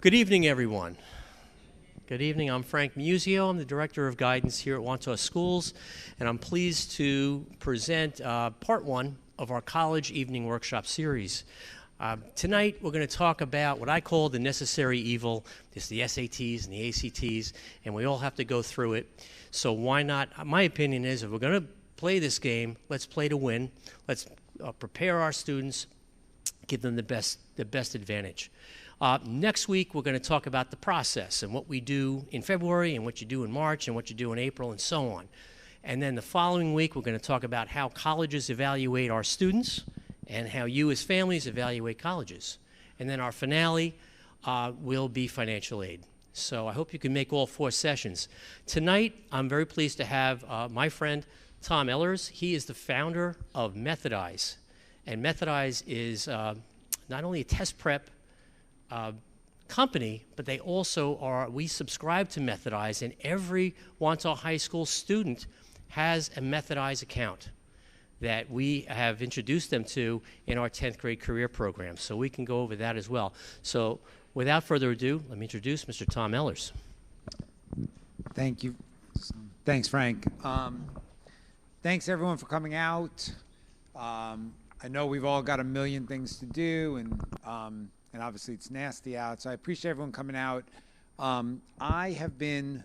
Good evening, everyone. Good evening. I'm Frank Musio. I'm the Director of Guidance here at Wantagh Schools, and I'm pleased to present part one of our College Evening Workshop series. Tonight, we're going to talk about what I call the necessary evil. It's the SATs and the ACTs, and we all have to go through it. So why not? My opinion is if we're going to play this game, let's play to win. Let's prepare our students, give them the best advantage. Next week, we're going to talk about the process and what we do in February and what you do in March and what you do in April and so on. And then the following week, we're going to talk about how colleges evaluate our students and how you as families evaluate colleges. And then our finale will be financial aid. So I hope you can make all 4 sessions. Tonight, I'm very pleased to have my friend Tom Ellers. He is the founder of Methodize. And Methodize is not only a test prep company, but they also are, we subscribe to Methodize, and every Wantagh High School student has a Methodize account that we have introduced them to in our 10th grade career program. So we can go over that as well. So without further ado, let me introduce Mr. Tom Ellers. Thank you. Thanks, Frank. Thanks, everyone, for coming out. I know we've all got a million things to do, and obviously it's nasty out, so I appreciate everyone coming out. I've been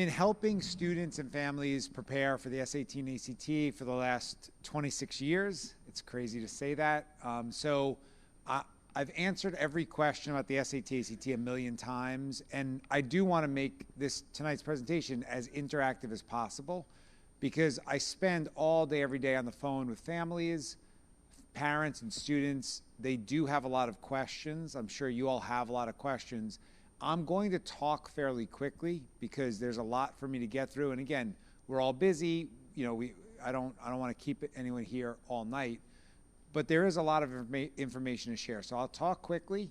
helping students and families prepare for the SAT and ACT for the last 26 years. It's crazy to say that. So I've answered every question about the SAT, ACT a million times, and I do want to make tonight's presentation as interactive as possible, because I spend all day, every day on the phone with families, parents, and students. They do have a lot of questions. I'm sure you all have a lot of questions. I'm going to talk fairly quickly because there's a lot for me to get through. And again, we're all busy. You know, I don't want to keep anyone here all night, but there is a lot of information to share. So I'll talk quickly,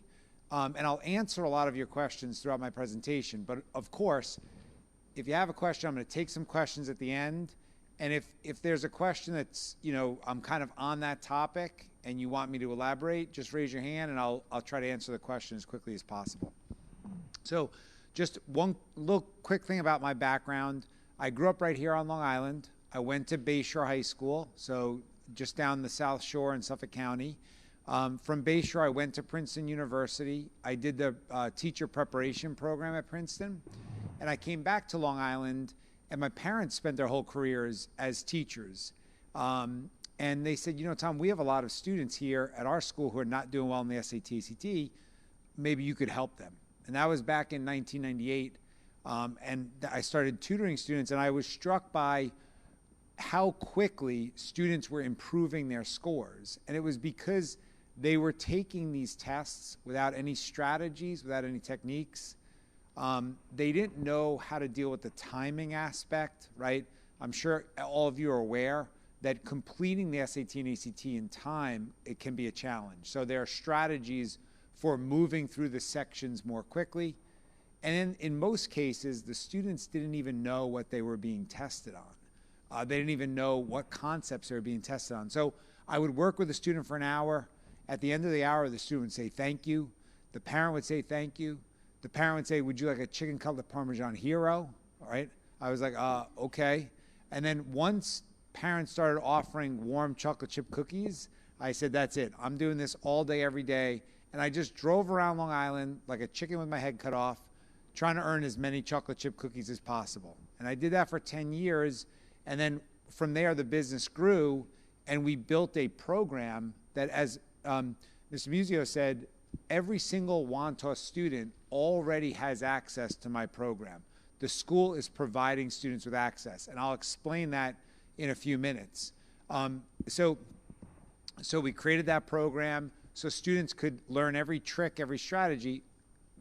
and I'll answer a lot of your questions throughout my presentation. But of course, if you have a question, I'm going to take some questions at the end. And if there's a question that's, you know, I'm kind of on that topic and you want me to elaborate, just raise your hand and I'll try to answer the question as quickly as possible. So just one little quick thing about my background. I grew up right here on Long Island. I went to Bayshore High School, so just down the South Shore in Suffolk County. From Bayshore, I went to Princeton University. I did the teacher preparation program at Princeton. And I came back to Long Island, and my parents spent their whole careers as teachers. And they said, you know, Tom, we have a lot of students here at our school who are not doing well in the SAT, ACT. Maybe you could help them. And that was back in 1998. And I started tutoring students, and I was struck by how quickly students were improving their scores. And it was because they were taking these tests without any strategies, without any techniques. They didn't know how to deal with the timing aspect, right? I'm sure all of you are aware that completing the SAT and ACT in time, it can be a challenge. So there are strategies for moving through the sections more quickly. And in most cases, the students didn't even know what they were being tested on. They didn't even know what concepts they were being tested on. So I would work with a student for an hour. At the end of the hour, the student would say thank you. The parent would say thank you. The parent would say, would you like a chicken cutlet Parmesan hero? All right. I was like, okay. And then once parents started offering warm chocolate chip cookies, I said, that's it. I'm doing this all day, every day. And I just drove around Long Island like a chicken with my head cut off, trying to earn as many chocolate chip cookies as possible. And I did that for 10 years. And then from there, the business grew, and we built a program that, as Mr. Musio said, every single Wantagh student already has access to my program. The school is providing students with access, and I'll explain that in a few minutes. So we created that program so students could learn every trick, every strategy,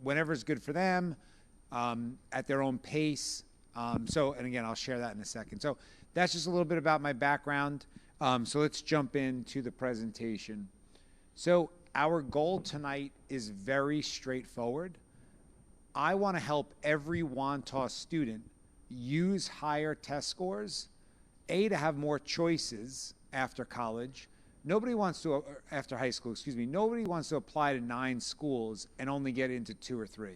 whenever it's good for them, at their own pace. And again, I'll share that in a second. So that's just a little bit about my background. So let's jump into the presentation. So our goal tonight is very straightforward. I want to help every Wantagh student use higher test scores, A, to have more choices after college, nobody wants to, after high school, excuse me, nobody wants to apply to 9 schools and only get into 2 or 3.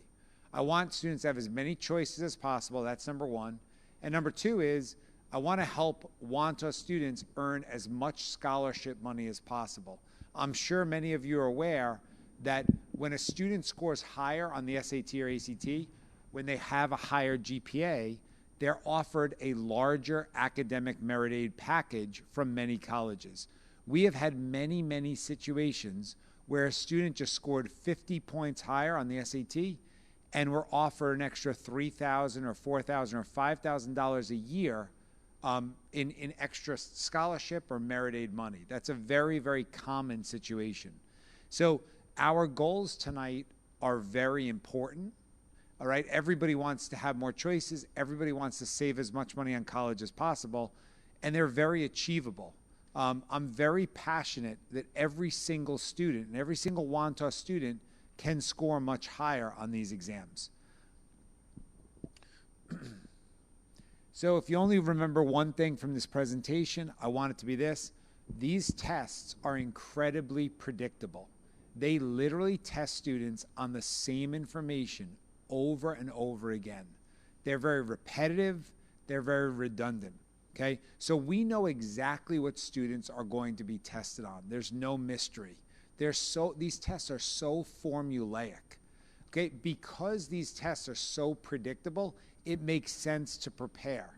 I want students to have as many choices as possible. That's number one. And number two is I want to help Wantagh students earn as much scholarship money as possible. I'm sure many of you are aware that when a student scores higher on the SAT or ACT, when they have a higher GPA, they're offered a larger academic merit aid package from many colleges. We have had many, many situations where a student just scored 50 points higher on the SAT and were offered an extra $3,000 or $4,000 or $5,000 a year in extra scholarship or merit aid money. That's a very, very common situation. So our goals tonight are very important. All right, everybody wants to have more choices. Everybody wants to save as much money on college as possible, and they're very achievable. I'm very passionate that every single student and every single Wantagh student can score much higher on these exams. So if you only remember one thing from this presentation, I want it to be this. These tests are incredibly predictable. They literally test students on the same information over and over again. They're very repetitive. They're very redundant. Okay? So we know exactly what students are going to be tested on. There's no mystery. These tests are so formulaic. Okay? Because these tests are so predictable, it makes sense to prepare.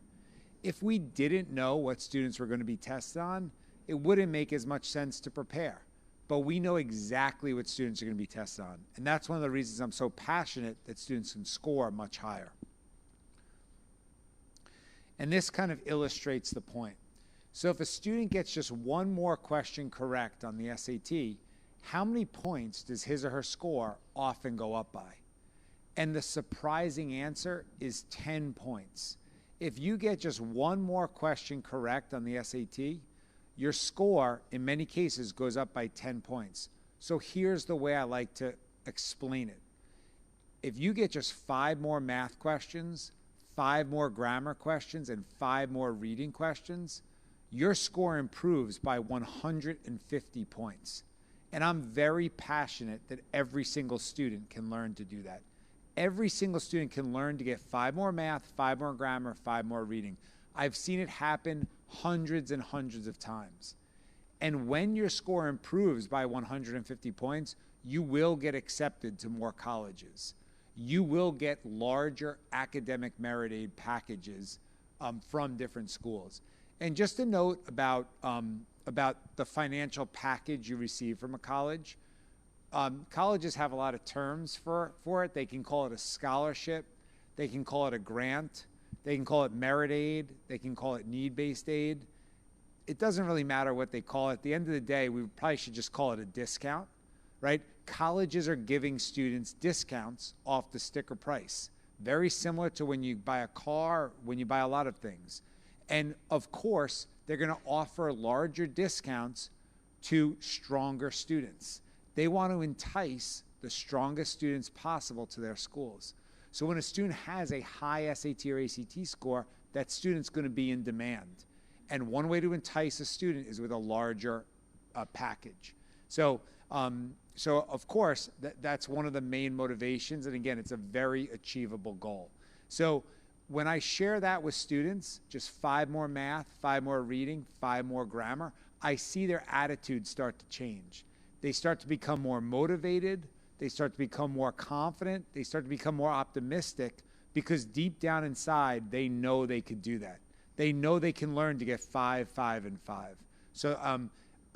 If we didn't know what students were going to be tested on, it wouldn't make as much sense to prepare. But we know exactly what students are going to be tested on. And that's one of the reasons I'm so passionate that students can score much higher. And this kind of illustrates the point. So if a student gets just one more question correct on the SAT, how many points does his or her score often go up by? And the surprising answer is 10 points. If you get just one more question correct on the SAT, your score, in many cases, goes up by 10 points. So here's the way I like to explain it. If you get just 5 more math questions, 5 more grammar questions, and 5 more reading questions, your score improves by 150 points. And I'm very passionate that every single student can learn to do that. Every single student can learn to get 5 more math, 5 more grammar, 5 more reading. I've seen it happen hundreds and hundreds of times. And when your score improves by 150 points, you will get accepted to more colleges. You will get larger academic merit aid packages from different schools. And just a note about the financial package you receive from a college. Colleges have a lot of terms for it. They can call it a scholarship. They can call it a grant. They can call it merit aid. They can call it need-based aid. It doesn't really matter what they call it. At the end of the day, we probably should just call it a discount, right? Colleges are giving students discounts off the sticker price. Very similar to when you buy a car, when you buy a lot of things. And of course, they're going to offer larger discounts to stronger students. They want to entice the strongest students possible to their schools. So when a student has a high SAT or ACT score, that student's going to be in demand. And one way to entice a student is with a larger package. So of course, that's one of the main motivations. And again, it's a very achievable goal. So when I share that with students, just 5 more math, 5 more reading, 5 more grammar, I see their attitudes start to change. They start to become more motivated. They start to become more confident. They start to become more optimistic because deep down inside, they know they could do that. They know they can learn to get 5, 5, and 5. So,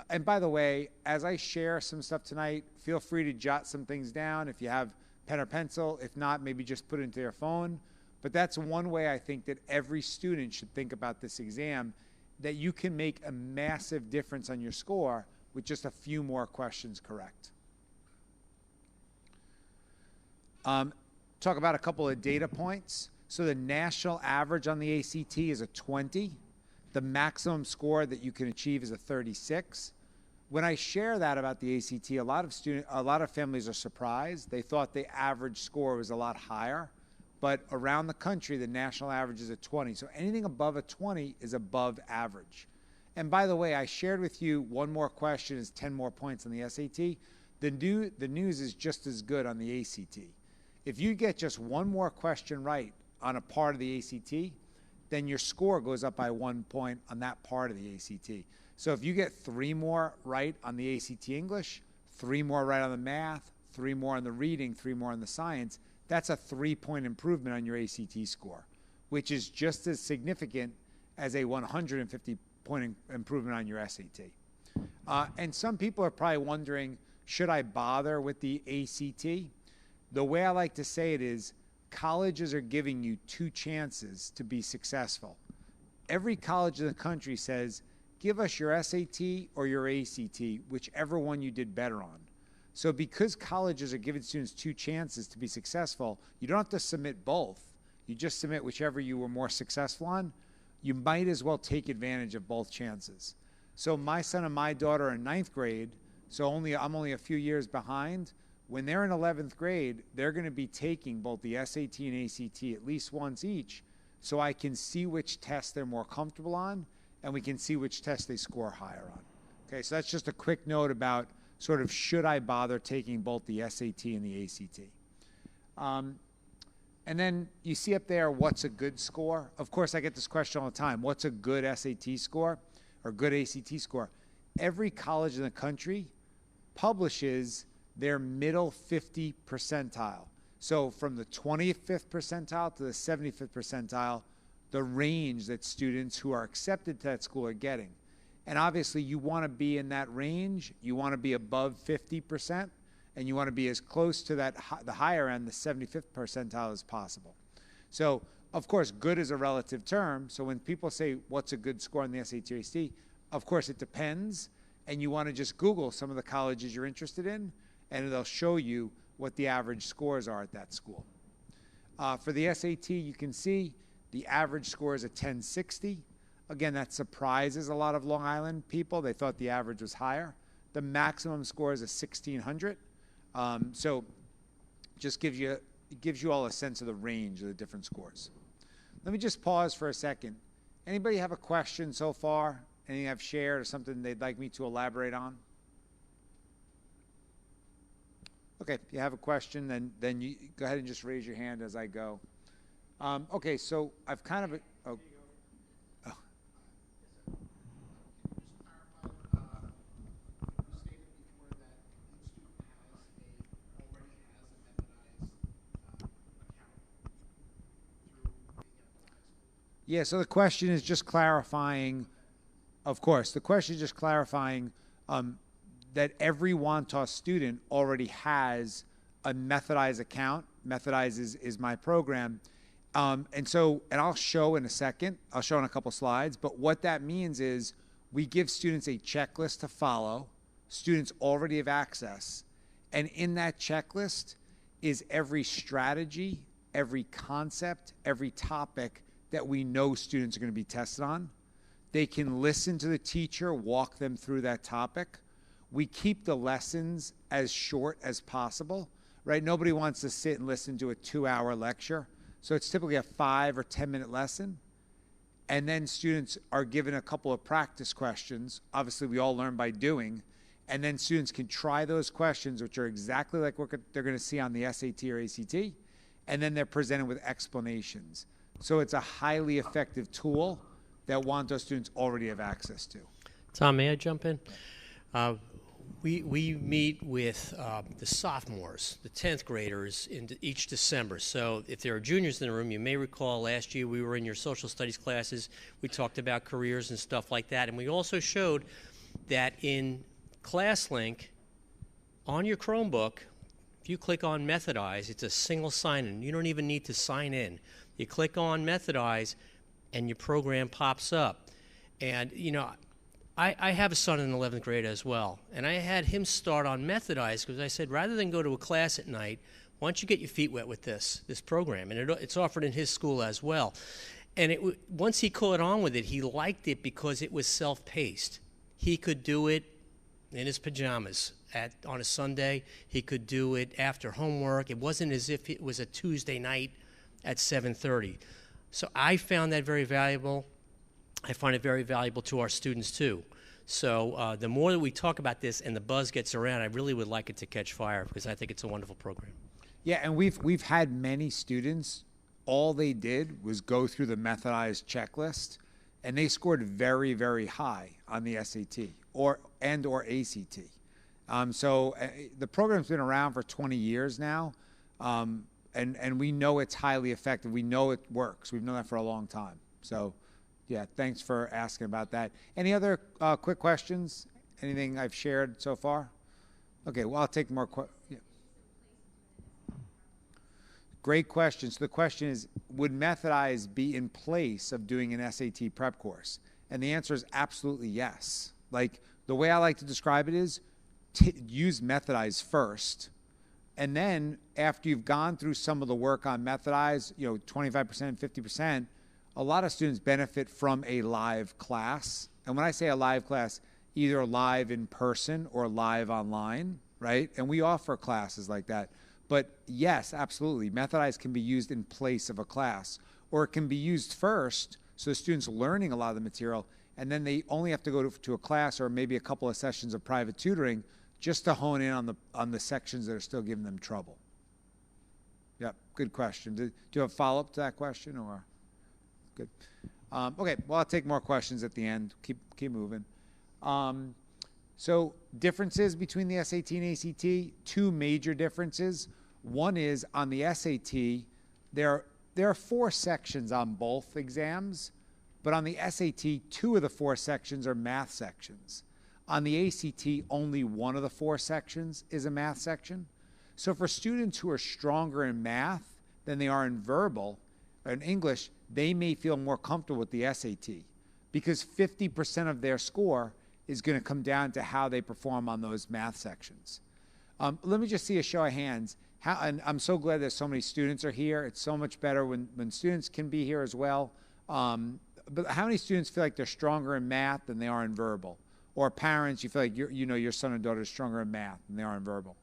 and by the way, as I share some stuff tonight, feel free to jot some things down if you have pen or pencil. If not, maybe just put it into your phone. But that's one way I think that every student should think about this exam, that you can make a massive difference on your score with just a few more questions correct. Talk about a couple of data points. So the national average on the ACT is a 20. The maximum score that you can achieve is a 36. When I share that about the ACT, a lot of families are surprised. They thought the average score was a lot higher. But around the country, the national average is a 20. So anything above a 20 is above average. And by the way, I shared with you one more question is 10 more points on the SAT. The news is just as good on the ACT. If you get just one more question right on a part of the ACT, then your score goes up by 1 point on that part of the ACT. So if you get 3 more right on the ACT English, 3 more right on the math, 3 more on the reading, 3 more on the science, that's a 3-point improvement on your ACT score, which is just as significant as a 150-point improvement on your SAT. And some people are probably wondering, should I bother with the ACT? The way I like to say it is, colleges are giving you 2 chances to be successful. Every college in the country says, give us your SAT or your ACT, whichever one you did better on. So because colleges are giving students 2 chances to be successful, you don't have to submit both. You just submit whichever you were more successful on. You might as well take advantage of both chances. So my son and my daughter are in 9th grade, so I'm only a few years behind. When they're in 11th grade, they're going to be taking both the SAT and ACT at least once each, so I can see which test they're more comfortable on, and we can see which test they score higher on. Okay, so that's just a quick note about sort of should I bother taking both the SAT and the ACT. And then you see up there, what's a good score? Of course, I get this question all the time. What's a good SAT score or good ACT score? Every college in the country publishes their middle 50 percentile. So from the 25th percentile to the 75th percentile, the range that students who are accepted to that school are getting. And obviously you want to be in that range. You want to be above 50%, and you want to be as close to that the higher end, the 75th percentile, as possible. So of course, good is a relative term. So when people say, what's a good score on the SAT or ACT, of course it depends. And you want to just Google some of the colleges you're interested in, and they'll show you what the average scores are at that school. For the SAT, you can see the average score is a 1060. Again, that surprises a lot of Long Island people. They thought the average was higher. The maximum score is a 1600. So just gives you all a sense of the range of the different scores. Let me just pause for a second. Anybody have a question so far? Anything I've shared or something they'd like me to elaborate on? Okay, if you have a question, then you go ahead and just raise your hand as I go. Okay, so I've kind of... Oh. Yeah, so the question is just clarifying, of course, the question is just clarifying that every Wantos student already has a Methodize account. Methodize is my program. And I'll show in a second, I'll show in a couple slides, but what that means is we give students a checklist to follow. Students already have access. And in that checklist is every strategy, every concept, every topic that we know students are going to be tested on. They can listen to the teacher, walk them through that topic. We keep the lessons as short as possible, right? Nobody wants to sit and listen to a 2-hour lecture. So it's typically a 5 or 10-minute lesson. And then students are given a couple of practice questions. Obviously, we all learn by doing. And then students can try those questions, which are exactly like what they're going to see on the SAT or ACT. And then they're presented with explanations. So it's a highly effective tool that Wantos students already have access to. Tom, may I jump in? We meet with the sophomores, the 10th graders, in each December. So if there are juniors in the room, you may recall last year we were in your social studies classes. We talked about careers and stuff like that. And we also showed that in ClassLink, on your Chromebook, if you click on Methodize, it's a single sign-in. You don't even need to sign in. You click on Methodize, and your program pops up. And, you know, I have a son in 11th grade as well, and I had him start on Methodize because I said, rather than go to a class at night, why don't you get your feet wet with this program? And it's offered in his school as well. And once he caught on with it, he liked it because it was self-paced. He could do it in his pajamas on a Sunday. He could do it after homework. It wasn't as if it was a Tuesday night at 7:30. So I found that very valuable. I find it very valuable to our students too. So the more that we talk about this and the buzz gets around, I really would like it to catch fire because I think it's a wonderful program. Yeah, and we've had many students, all they did was go through the methodized checklist, and they scored very, very high on the SAT or ACT. The program's been around for 20 years now, and we know it's highly effective. We know it works. We've known that for a long time. So, yeah, thanks for asking about that. Any other quick questions? Anything I've shared so far? Okay, well, I'll take more questions. Yeah. Great question. So the question is, would Methodize be in place of doing an SAT prep course? And the answer is absolutely yes. Like, the way I like to describe it is, use Methodize first, and then after you've gone through some of the work on Methodize, 25%, 50%, a lot of students benefit from a live class. And when I say a live class, either live in person or live online, right? And we offer classes like that. But yes, absolutely, Methodize can be used in place of a class, or it can be used first, so the student's learning a lot of the material, and then they only have to go to a class or maybe a couple of sessions of private tutoring just to hone in on the sections that are still giving them trouble. Yep, good question. Do you have a follow-up to that question, or? Good. Okay, well, I'll take more questions at the end. Keep moving. So differences between the SAT and ACT, two major differences. One is on the SAT, there are 4 sections on both exams, but on the SAT, 2 of the 4 sections are math sections. On the ACT, only 1 of the 4 sections is a math section. So for students who are stronger in math than they are in verbal or in English, they may feel more comfortable with the SAT because 50% of their score is going to come down to how they perform on those math sections. Let me just see a show of hands. And I'm so glad that so many students are here. It's so much better when students can be here as well. But how many students feel like they're stronger in math than they are in verbal? Or parents, you feel like your son or daughter is stronger in math than they are in verbal?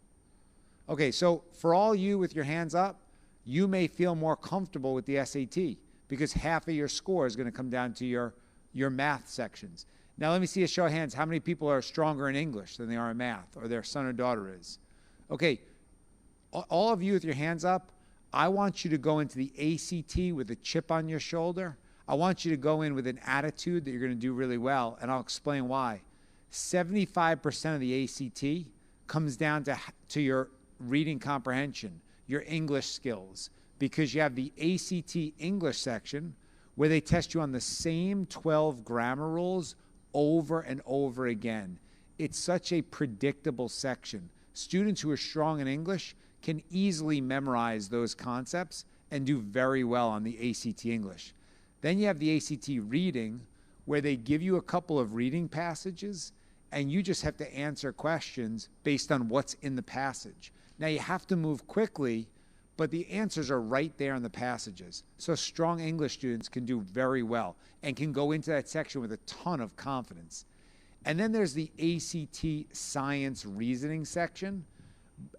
Okay, so for all you with your hands up, you may feel more comfortable with the SAT because half of your score is going to come down to your math sections. Now let me see a show of hands. How many people are stronger in English than they are in math, or their son or daughter is? Okay, all of you with your hands up, I want you to go into the ACT with a chip on your shoulder. I want you to go in with an attitude that you're going to do really well, and I'll explain why. 75% of the ACT comes down to your reading comprehension, your English skills, because you have the ACT English section where they test you on the same 12 grammar rules over and over again. It's such a predictable section. Students who are strong in English can easily memorize those concepts and do very well on the ACT English. Then you have the ACT reading, where they give you a couple of reading passages, and you just have to answer questions based on what's in the passage. Now, you have to move quickly, but the answers are right there in the passages. So strong English students can do very well and can go into that section with a ton of confidence. And then there's the ACT science reasoning section.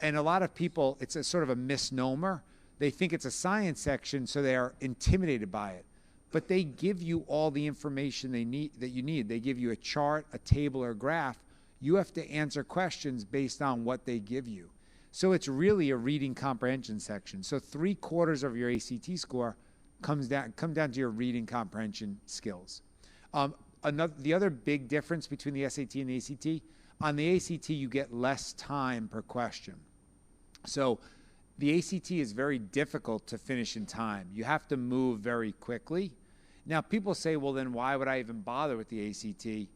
And a lot of people, it's a sort of a misnomer. They think it's a science section, so they are intimidated by it. But they give you all the information that you need. They give you a chart, a table, or a graph. You have to answer questions based on what they give you. So it's really a reading comprehension section. So 3/4 of your ACT score come down to your reading comprehension skills. The other big difference between the SAT and the ACT, on the ACT you get less time per question. So the ACT is very difficult to finish in time. You have to move very quickly. Now people say, well then why would I even bother with the ACT?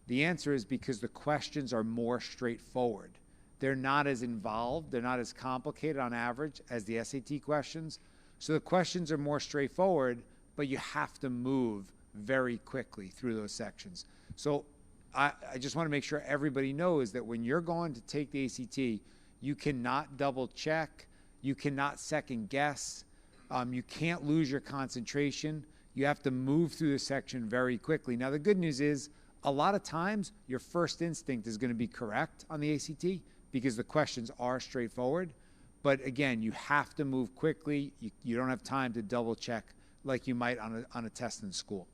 The answer is because the questions are more straightforward. They're not as involved, they're not as complicated on average as the SAT questions. So the questions are more straightforward, but you have to move very quickly through those sections. So I just want to make sure everybody knows that when you're going to take the ACT, you cannot double check, you cannot second guess, you can't lose your concentration. You have to move through the section very quickly. Now the good news is, a lot of times your first instinct is going to be correct on the ACT because the questions are straightforward. But again, you have to move quickly. You don't have time to double check like you might on a test in school.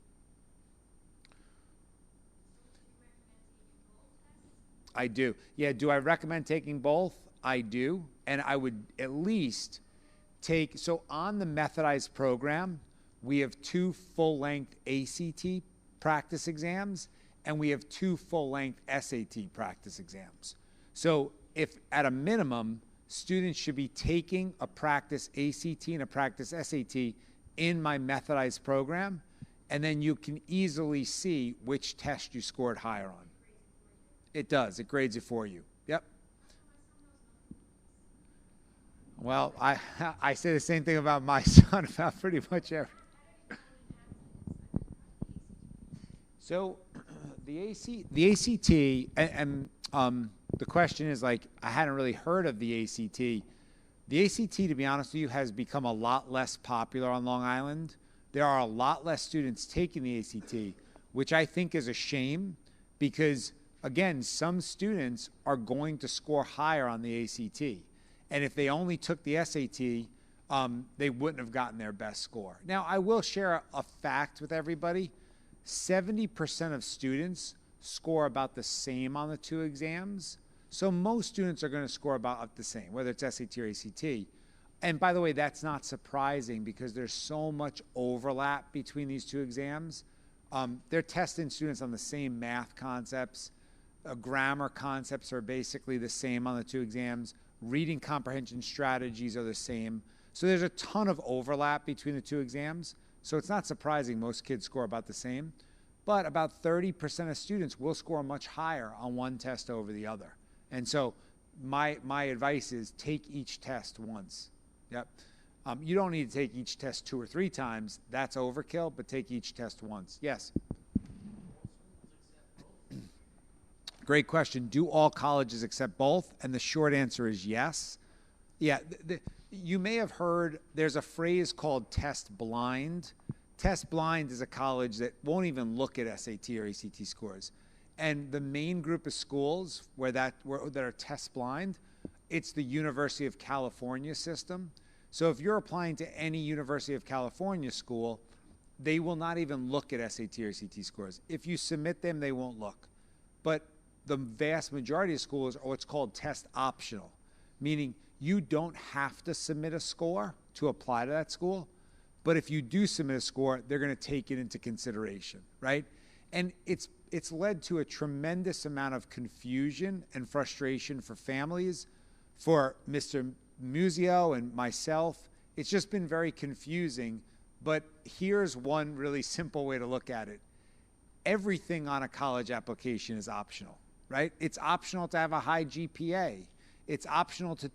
I do. Yeah, do I recommend taking both? I do. And I would at least take, so on the methodized program, we have 2 full-length ACT practice exams, and we have 2 full-length SAT practice exams. So if at a minimum, students should be taking a practice ACT and a practice SAT in my methodized program, and then you can easily see which test you scored higher on. It does. It grades it for you. Yep. Well, I say the same thing about my son about pretty much every. So the ACT, and the question is, like, I hadn't really heard of the ACT. The ACT, to be honest with you, has become a lot less popular on Long Island. There are a lot less students taking the ACT, which I think is a shame because, again, some students are going to score higher on the ACT. And if they only took the SAT, they wouldn't have gotten their best score. Now, I will share a fact with everybody. 70% of students score about the same on the 2 exams. So most students are going to score about the same, whether it's SAT or ACT. And by the way, that's not surprising because there's so much overlap between these 2 exams. They're testing students on the same math concepts. Grammar concepts are basically the same on the 2 exams. Reading comprehension strategies are the same. So there's a ton of overlap between the 2 exams. So it's not surprising most kids score about the same. But about 30% of students will score much higher on one test over the other. And so my advice is take each test once. Yep. You don't need to take each test 2 or 3 times. That's overkill, but take each test once. Yes? Great question. Do all colleges accept both? And the short answer is yes. Yeah, you may have heard there's a phrase called test blind. Test blind is a college that won't even look at SAT or ACT scores. And the main group of schools that are test blind, it's the University of California system. So if you're applying to any University of California school, they will not even look at SAT or ACT scores. If you submit them, they won't look. But the vast majority of schools are what's called test optional, meaning you don't have to submit a score to apply to that school. But if you do submit a score, they're going to take it into consideration, right? And it's led to a tremendous amount of confusion and frustration for families, for Mr. Musio and myself. It's just been very confusing, but here's one really simple way to look at it. Everything on a college application is optional, right? It's optional to have a high GPA. It's optional to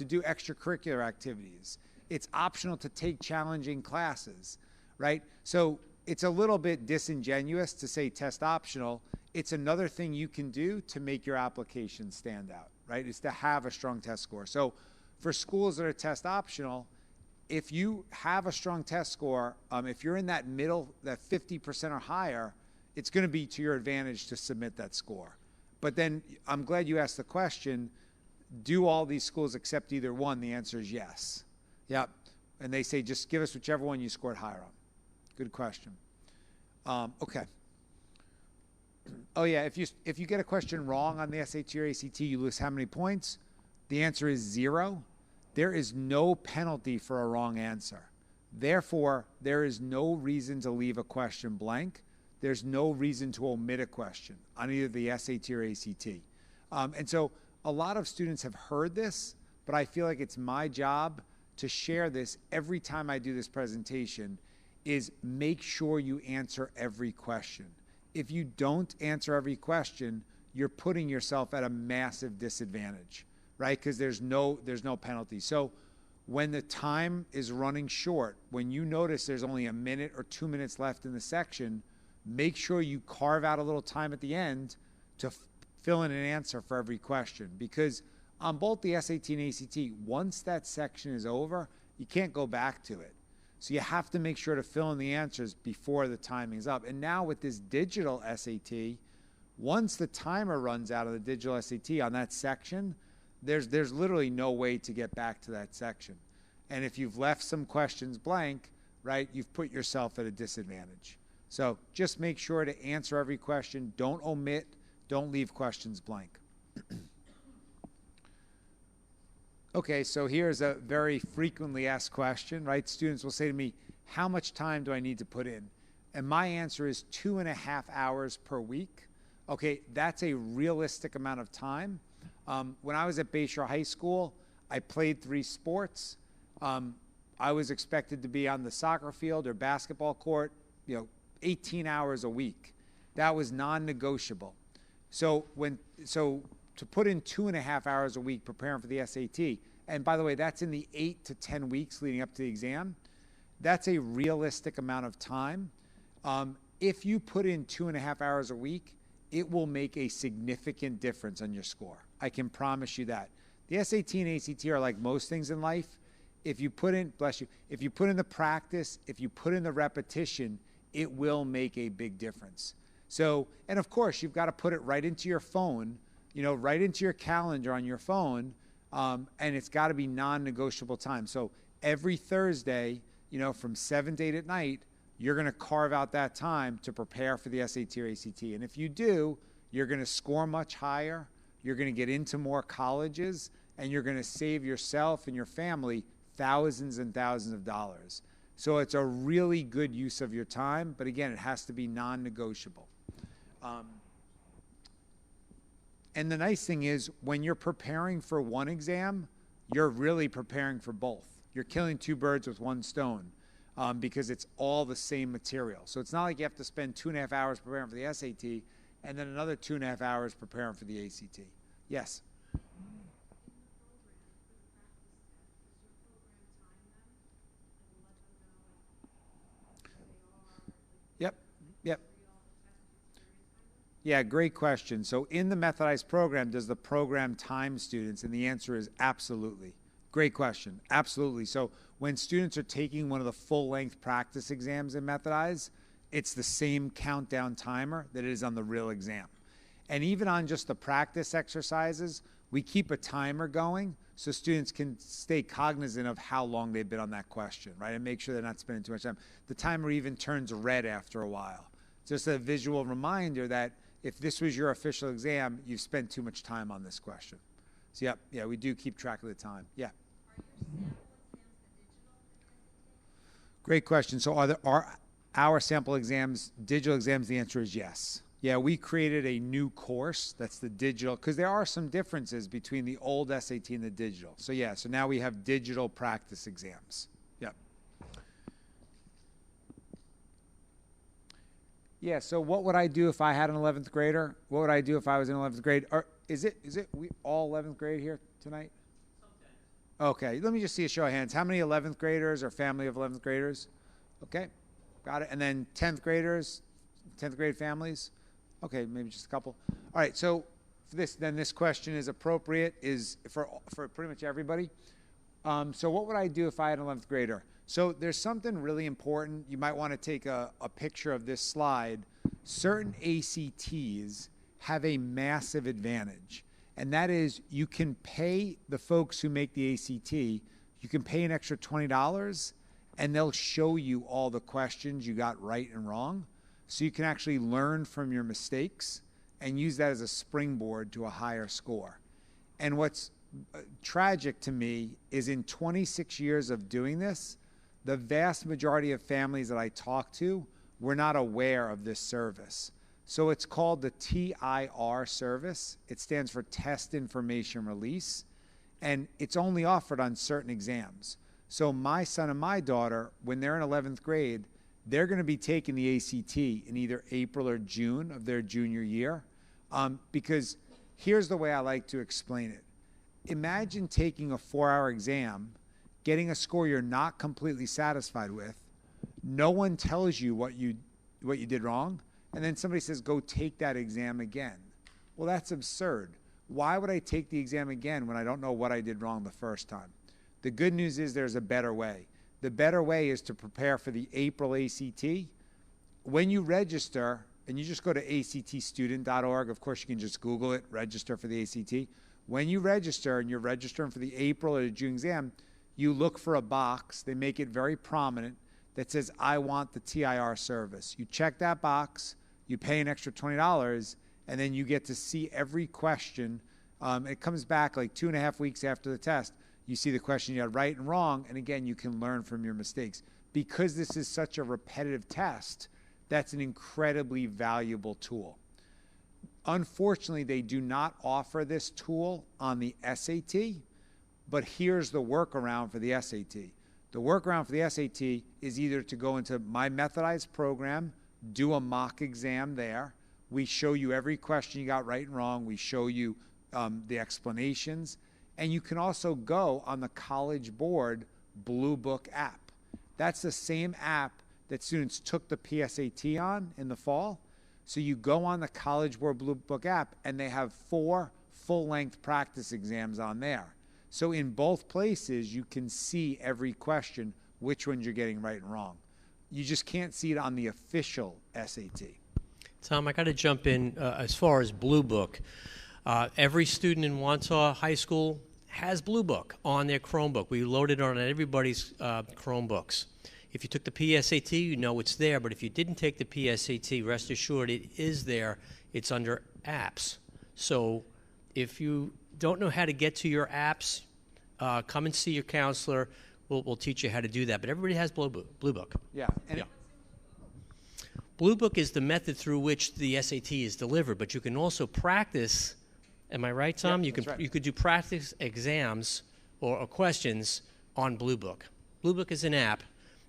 do extracurricular activities. It's optional to take challenging classes, right? So it's a little bit disingenuous to say test optional. It's another thing you can do to make your application stand out, right? Is to have a strong test score. So for schools that are test optional, if you have a strong test score, if you're in that middle, that 50% or higher, it's going to be to your advantage to submit that score. But then I'm glad you asked the question, do all these schools accept either one? The answer is yes. Yep. And they say, just give us whichever one you scored higher on. Good question. Okay. Oh yeah, if you get a question wrong on the SAT or ACT, you lose how many points? The answer is 0. There is no penalty for a wrong answer. Therefore, there is no reason to leave a question blank. There's no reason to omit a question on either the SAT or ACT. And so a lot of students have heard this, but I feel like it's my job to share this every time I do this presentation, is make sure you answer every question. If you don't answer every question, you're putting yourself at a massive disadvantage, right? Because there's no penalty. So when the time is running short, when you notice there's only a minute or 2 minutes left in the section, make sure you carve out a little time at the end to fill in an answer for every question. Because on both the SAT and ACT, once that section is over, you can't go back to it. So you have to make sure to fill in the answers before the timing's up. And now with this digital SAT, once the timer runs out of the digital SAT on that section, there's literally no way to get back to that section. And if you've left some questions blank, right, you've put yourself at a disadvantage. So just make sure to answer every question. Don't omit. Don't leave questions blank. Okay, so here's a very frequently asked question, right? Students will say to me, how much time do I need to put in? And my answer is 2.5 hours per week. Okay, that's a realistic amount of time. When I was at Bayshore High School, I played 3 sports. I was expected to be on the soccer field or basketball court, 18 hours a week. That was non-negotiable. So to put in 2.5 hours a week preparing for the SAT, and by the way, that's in the 8 to 10 weeks leading up to the exam, that's a realistic amount of time. If you put in 2.5 hours a week, it will make a significant difference on your score. I can promise you that. The SAT and ACT are like most things in life. If you put in, bless you, if you put in the practice, if you put in the repetition, it will make a big difference. So, and of course, you've got to put it right into your phone, right into your calendar on your phone, and it's got to be non-negotiable time. So every Thursday, from 7 to 8 at night, you're going to carve out that time to prepare for the SAT or ACT. And if you do, you're going to score much higher, you're going to get into more colleges, and you're going to save yourself and your family thousands and thousands of dollars. So it's a really good use of your time, but again, it has to be non-negotiable. And the nice thing is, when you're preparing for one exam, you're really preparing for both. You're killing 2 birds with 1 stone. Because it's all the same material. So it's not like you have to spend 2.5 hours preparing for the SAT and then another 2.5 hours preparing for the ACT. Yes? Yep. Yeah, great question. So in the methodized program, does the program time students? And the answer is absolutely. Great question. Absolutely. So when students are taking one of the full-length practice exams in Methodize, it's the same countdown timer that it is on the real exam. And even on just the practice exercises, we keep a timer going so students can stay cognizant of how long they've been on that question, right? And make sure they're not spending too much time. The timer even turns red after a while. Just a visual reminder that if this was your official exam, you've spent too much time on this question. So yeah, we do keep track of the time. Yeah. Great question. So are our sample exams digital exams? The answer is yes. Yeah, we created a new course that's the digital, because there are some differences between the old SAT and the digital. So yeah, so now we have digital practice exams. Yep. Yeah, so what would I do if I had an 11th grader? What would I do if I was in 11th grade? Or is it we all 11th grade here tonight? Okay, let me just see a show of hands. How many 11th graders or family of 11th graders? Okay, got it. And then 10th graders, 10th grade families? Okay, maybe just a couple. All right, so for this question is appropriate, is for pretty much everybody. So what would I do if I had an 11th grader? So there's something really important. You might want to take a picture of this slide. Certain ACTs have a massive advantage. And that is, you can pay the folks who make the ACT, you can pay an extra $20, and they'll show you all the questions you got right and wrong. So you can actually learn from your mistakes and use that as a springboard to a higher score. And what's tragic to me is in 26 years of doing this, the vast majority of families that I talk to were not aware of this service. So it's called the TIR service. It stands for Test Information Release, and it's only offered on certain exams. So my son and my daughter, when they're in 11th grade, they're going to be taking the ACT in either April or June of their junior year, because here's the way I like to explain it. Imagine taking a 4-hour exam, getting a score you're not completely satisfied with, no one tells you what you did wrong, and then somebody says, go take that exam again. Well, that's absurd. Why would I take the exam again when I don't know what I did wrong the first time? The good news is there's a better way. The better way is to prepare for the April ACT. When you register, and you just go to actstudent.org, of course you can just Google it, register for the ACT. When you register and you're registering for the April or the June exam, you look for a box, they make it very prominent, that says, I want the TIR service. You check that box, you pay an extra $20, and then you get to see every question. It comes back like 2.5 weeks after the test. You see the question you had right and wrong, and again, you can learn from your mistakes. Because this is such a repetitive test, that's an incredibly valuable tool. Unfortunately, they do not offer this tool on the SAT, but here's the workaround for the SAT. The workaround for the SAT is either to go into my methodized program, do a mock exam there. We show you every question you got right and wrong. We show you the explanations. And you can also go on the College Board Blue Book app. That's the same app that students took the PSAT on in the fall. So you go on the College Board Blue Book app, and they have 4 full-length practice exams on there. So in both places, you can see every question, which ones you're getting right and wrong. You just can't see it on the official SAT. Tom, I got to jump in as far as Blue Book. Every student in Wantagh High School has Blue Book on their Chromebook. We load it on everybody's Chromebooks. If you took the PSAT, you know it's there, but if you didn't take the PSAT, rest assured it is there. It's under apps. So if you don't know how to get to your apps, come and see your counselor. We'll teach you how to do that. But everybody has Blue Book. Yeah. And Blue Book is the method through which the SAT is delivered, but you can also practice. Am I right, Tom? Yeah, You could do practice exams or questions on Blue Book. Blue Book is an app,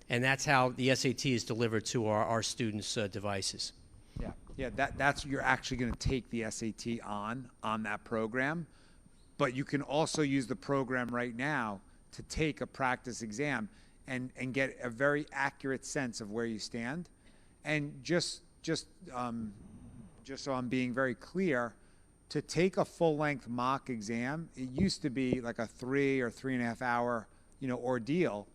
and that's how the SAT is delivered to our students' devices. Yeah. That's what you're actually going to take the SAT on that program. But you can also use the program right now to take a practice exam and get a very accurate sense of where you stand. And just so I'm being very clear, to take a full-length mock exam, it used to be like a 3 or 3.5 hour, ordeal,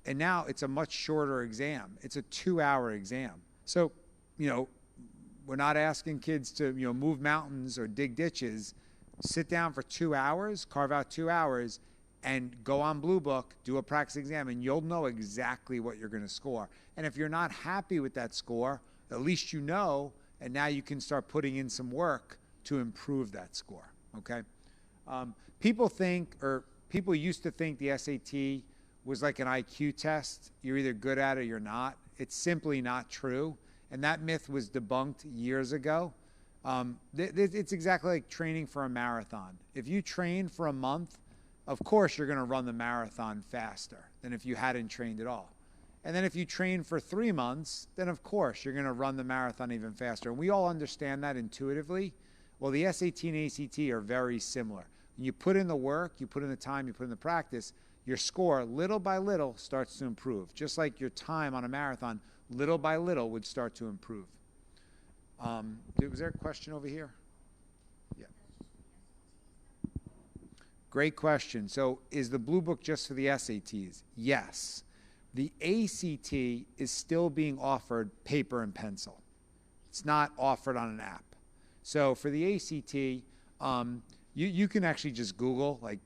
and now it's a much shorter exam. It's a 2-hour exam. So, we're not asking kids to, move mountains or dig ditches. Sit down for 2 hours, carve out 2 hours, and go on Blue Book, do a practice exam, and you'll know exactly what you're going to score. And if you're not happy with that score, at least you know, and now you can start putting in some work to improve that score, okay? People used to think the SAT was like an IQ test. You're either good at it or you're not. It's simply not true, and that myth was debunked years ago. It's exactly like training for a marathon. If you train for a month, of course you're going to run the marathon faster than if you hadn't trained at all. And then if you train for 3 months, then of course you're going to run the marathon even faster. And we all understand that intuitively. Well, the SAT and ACT are very similar. When you put in the work, you put in the time, you put in the practice, your score, little by little, starts to improve. Just like your time on a marathon, little by little, would start to improve. Was there a question over here? Yeah. Great question. So is the Blue Book just for the SATs? Yes. The ACT is still being offered paper and pencil. It's not offered on an app. So for the ACT, you can actually just Google, like,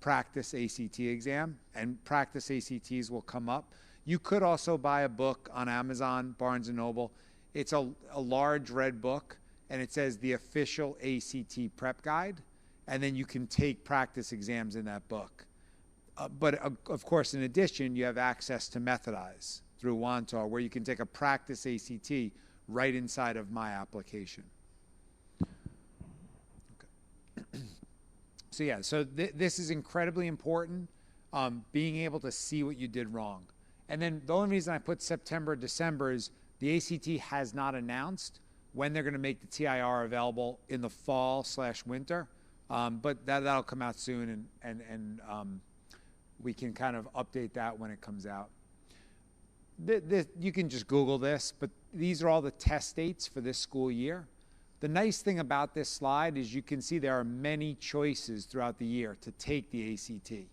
practice ACT exam, and practice ACTs will come up. You could also buy a book on Amazon, Barnes & Noble. It's a large red book, and it says the official ACT prep guide, and then you can take practice exams in that book. But of course, in addition, you have access to Methodize through Wantagh, where you can take a practice ACT right inside of my application. Okay. So this is incredibly important, being able to see what you did wrong. And then the only reason I put September, December is the ACT has not announced when they're going to make the TIR available in the fall/winter, but that'll come out soon, and we can kind of update that when it comes out. You can just Google this, but these are all the test dates for this school year. The nice thing about this slide is you can see there are many choices throughout the year to take the ACT.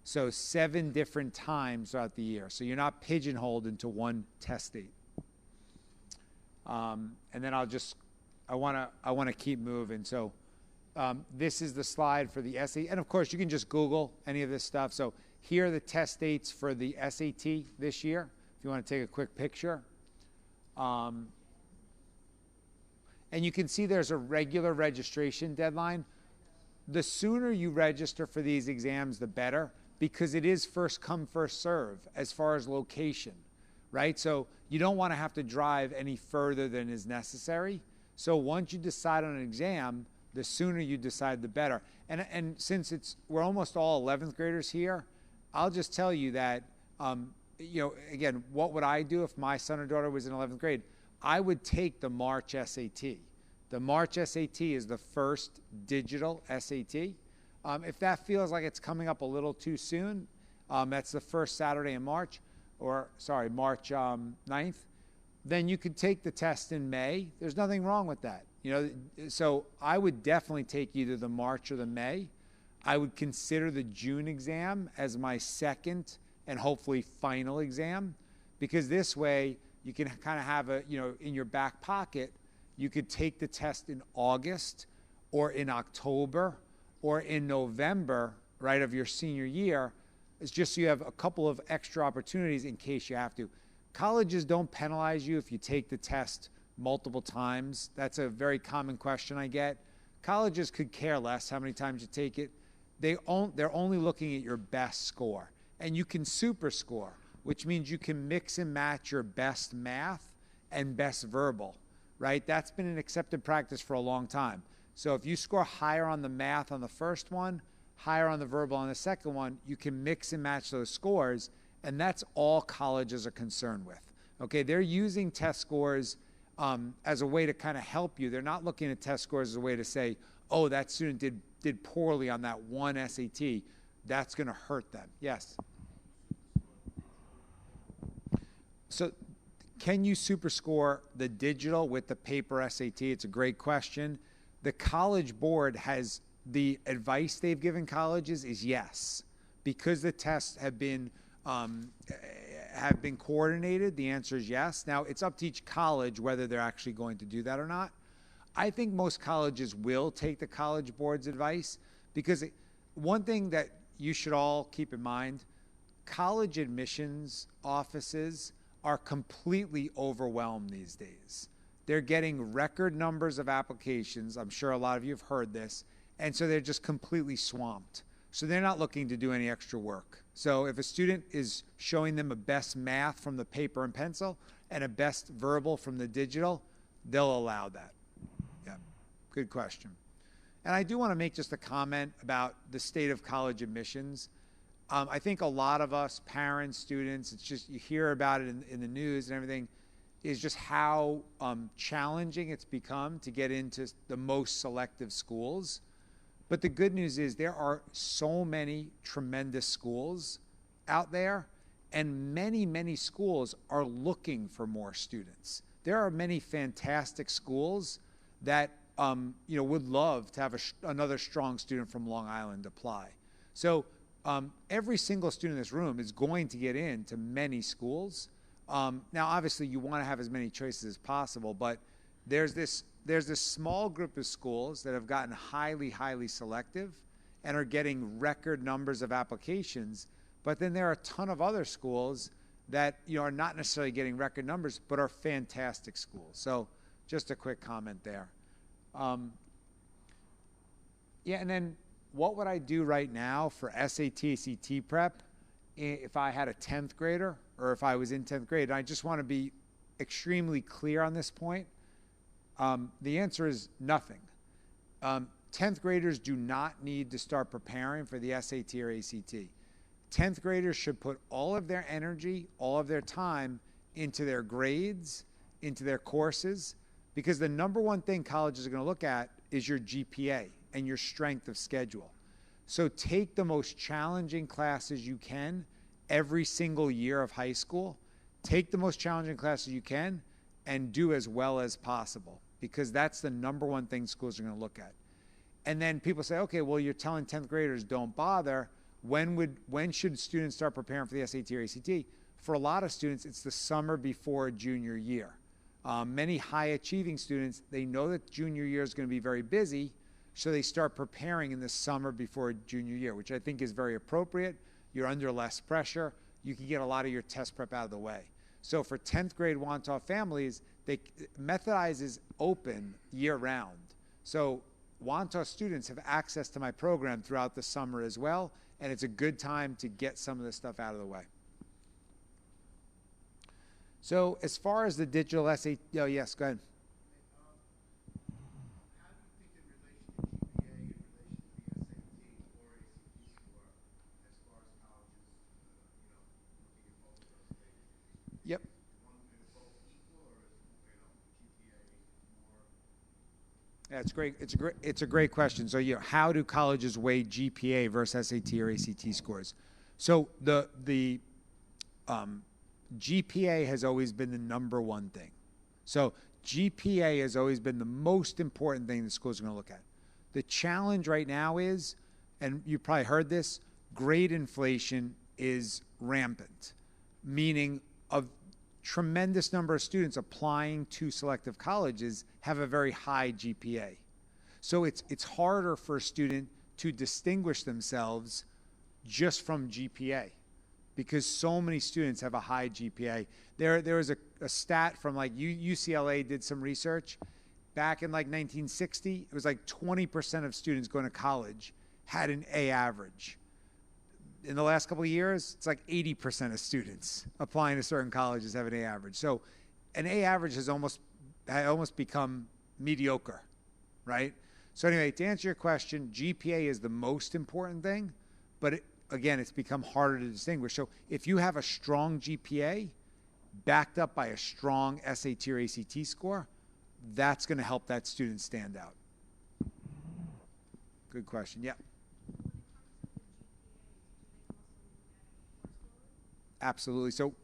So 7 different times throughout the year. So you're not pigeonholed into one test date. And then I want to keep moving. So this is the slide for the SAT. And of course, you can just Google any of this stuff. So here are the test dates for the SAT this year, if you want to take a quick picture. And you can see there's a regular registration deadline. The sooner you register for these exams, the better, because it is first come, first serve as far as location, right? So you don't want to have to drive any further than is necessary. So once you decide on an exam, the sooner you decide, the better. And since we're almost all 11th graders here, I'll just tell you that, again, what would I do if my son or daughter was in 11th grade? I would take the March SAT. The March SAT is the first digital SAT. If that feels like it's coming up a little too soon, that's the first Saturday in March, March 9th, then you could take the test in May. There's nothing wrong with that. So I would definitely take either the March or the May. I would consider the June exam as my second and hopefully final exam, because this way you can kind of have in your back pocket, you could take the test in August or in October or in November, right, of your senior year. It's just so you have a couple of extra opportunities in case you have to. Colleges don't penalize you if you take the test multiple times. That's a very common question I get. Colleges could care less how many times you take it. They're only looking at your best score. And you can super score, which means you can mix and match your best math and best verbal, right? That's been an accepted practice for a long time. So if you score higher on the math on the first one, higher on the verbal on the second one, you can mix and match those scores, and that's all colleges are concerned with. Okay, they're using test scores as a way to kind of help you. They're not looking at test scores as a way to say, oh, that student did poorly on that one SAT. That's going to hurt them. Yes? So can you superscore the digital with the paper SAT? It's a great question. The College Board has, the advice they've given colleges is yes. Because the tests have been coordinated, the answer is yes. Now, it's up to each college whether they're actually going to do that or not. I think most colleges will take the College Board's advice, because one thing that you should all keep in mind, college admissions offices are completely overwhelmed these days. They're getting record numbers of applications. I'm sure a lot of you have heard this. And so they're just completely swamped. So they're not looking to do any extra work. So if a student is showing them a best math from the paper and pencil and a best verbal from the digital, they'll allow that. Yeah, good question. And I do want to make just a comment about the state of college admissions. I think a lot of us, parents, students, it's just, you hear about it in the news and everything, is just how challenging it's become to get into the most selective schools. But the good news is there are so many tremendous schools out there, and many, many schools are looking for more students. There are many fantastic schools that would love to have another strong student from Long Island apply. So every single student in this room is going to get into many schools. Now, obviously, you want to have as many choices as possible, but there's this small group of schools that have gotten highly, highly selective and are getting record numbers of applications. But then there are a ton of other schools that are not necessarily getting record numbers, but are fantastic schools. So just a quick comment there. Yeah, and then what would I do right now for SAT, ACT prep if I had a 10th grader or if I was in 10th grade? And I just want to be extremely clear on this point. The answer is nothing. 10th graders do not need to start preparing for the SAT or ACT. 10th graders should put all of their energy, all of their time into their grades, into their courses, because the number one thing colleges are going to look at is your GPA and your strength of schedule. So take the most challenging classes you can every single year of high school. Take the most challenging classes you can and do as well as possible, because that's the number one thing schools are going to look at. And then people say, okay, well, you're telling 10th graders don't bother. When should students start preparing for the SAT or ACT? For a lot of students, it's the summer before junior year. Many high-achieving students, they know that junior year is going to be very busy, so they start preparing in the summer before junior year, which I think is very appropriate. You're under less pressure. You can get a lot of your test prep out of the way. So for 10th grade Wantagh families, Methodize is open year round. So Wantagh students have access to my program throughout the summer as well, and it's a good time to get some of this stuff out of the way. So as far as the digital SAT, oh yes, go ahead. Yep. Yeah, it's great. It's a great question. So, how do colleges weigh GPA versus SAT or ACT scores? So the GPA has always been the number one thing. So GPA has always been the most important thing the schools are going to look at. The challenge right now is, and you probably heard this, grade inflation is rampant, meaning a tremendous number of students applying to selective colleges have a very high GPA. So it's harder for a student to distinguish themselves just from GPA because so many students have a high GPA. There was a stat from like UCLA did some research. Back in like 1960, it was like 20% of students going to college had an A average. In the last couple of years, it's like 80% of students applying to certain colleges have an A average. So an A average has almost become mediocre, right? So anyway, to answer your question, GPA is the most important thing, but again, it's become harder to distinguish. So if you have a strong GPA backed up by a strong SAT or ACT score, that's going to help that student stand out. Good question. Yeah. Absolutely. So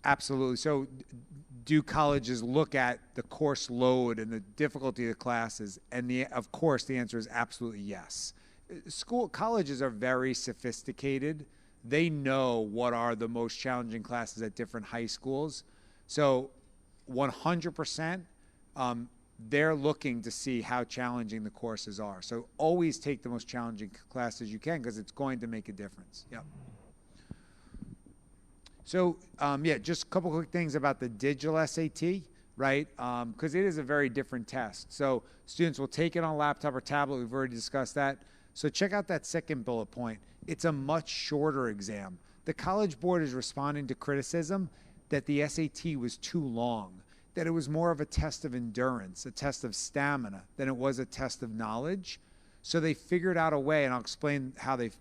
absolutely. So do colleges look at the course load and the difficulty of the classes? And of course, the answer is absolutely yes. Colleges are very sophisticated. They know what are the most challenging classes at different high schools. So 100%, they're looking to see how challenging the courses are. So always take the most challenging classes you can because it's going to make a difference. Yep. So, yeah, just a couple quick things about the digital SAT, right? Because it is a very different test. So students will take it on a laptop or tablet. We've already discussed that. So check out that second bullet point. It's a much shorter exam. The College Board is responding to criticism that the SAT was too long, that it was more of a test of endurance, a test of stamina, than it was a test of knowledge. So they figured out a way, and I'll explain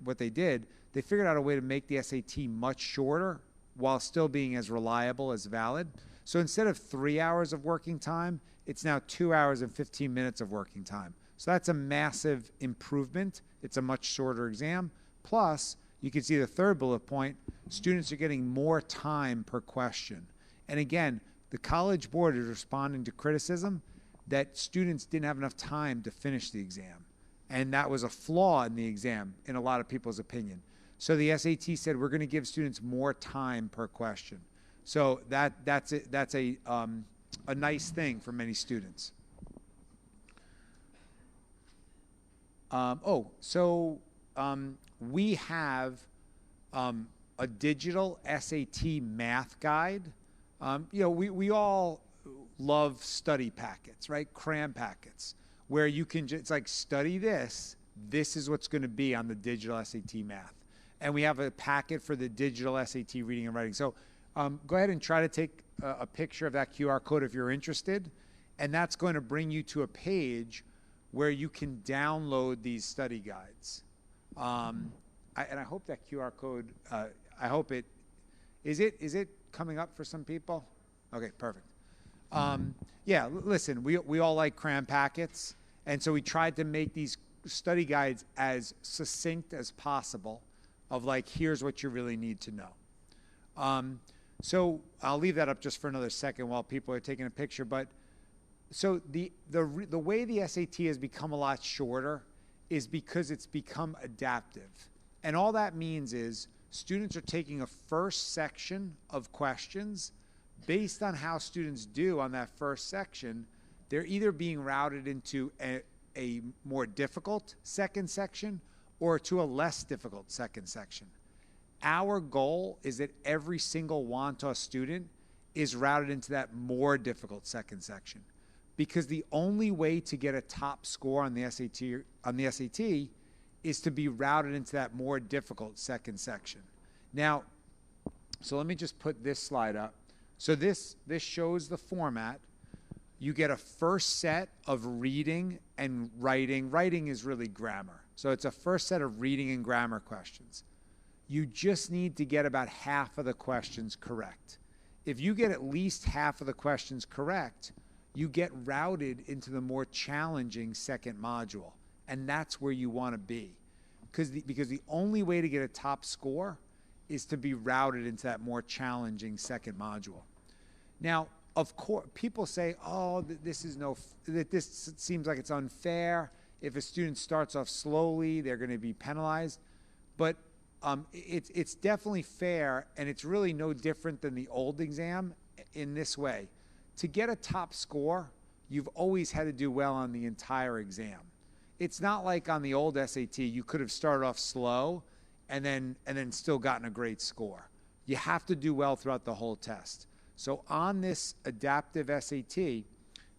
what they did. They figured out a way to make the SAT much shorter while still being as reliable as valid. So instead of 3 hours of working time, it's now 2 hours and 15 minutes of working time. So that's a massive improvement. It's a much shorter exam. Plus, you can see the third bullet point, students are getting more time per question. And again, the College Board is responding to criticism that students didn't have enough time to finish the exam. And that was a flaw in the exam, in a lot of people's opinion. So the SAT said we're going to give students more time per question. So that's a nice thing for many students. We have a digital SAT math guide. We all love study packets, right? Cram packets, where you can just, it's like, study this. This is what's going to be on the digital SAT math. And we have a packet for the digital SAT reading and writing. So go ahead and try to take a picture of that QR code if you're interested. And that's going to bring you to a page where you can download these study guides. And I hope that QR code, is it coming up for some people? Okay, perfect. Yeah, listen, we all like cram packets. And so we tried to make these study guides as succinct as possible of like, here's what you really need to know. So I'll leave that up just for another second while people are taking a picture. But so the way the SAT has become a lot shorter is because it's become adaptive. And all that means is students are taking a first section of questions based on how students do on that first section. They're either being routed into a more difficult second section or to a less difficult second section. Our goal is that every single Wantagh student is routed into that more difficult second section, because the only way to get a top score on the SAT is to be routed into that more difficult second section. Now, so let me just put this slide up. So this shows the format. You get a first set of reading and writing. Writing is really grammar. So it's a first set of reading and grammar questions. You just need to get about half of the questions correct. If you get at least half of the questions correct, you get routed into the more challenging second module. And that's where you want to be. Because the only way to get a top score is to be routed into that more challenging second module. Now, of course, people say, oh, this seems like it's unfair. If a student starts off slowly, they're going to be penalized. But it's definitely fair, and it's really no different than the old exam in this way. To get a top score, you've always had to do well on the entire exam. It's not like on the old SAT, you could have started off slow and then still gotten a great score. You have to do well throughout the whole test. So on this adaptive SAT,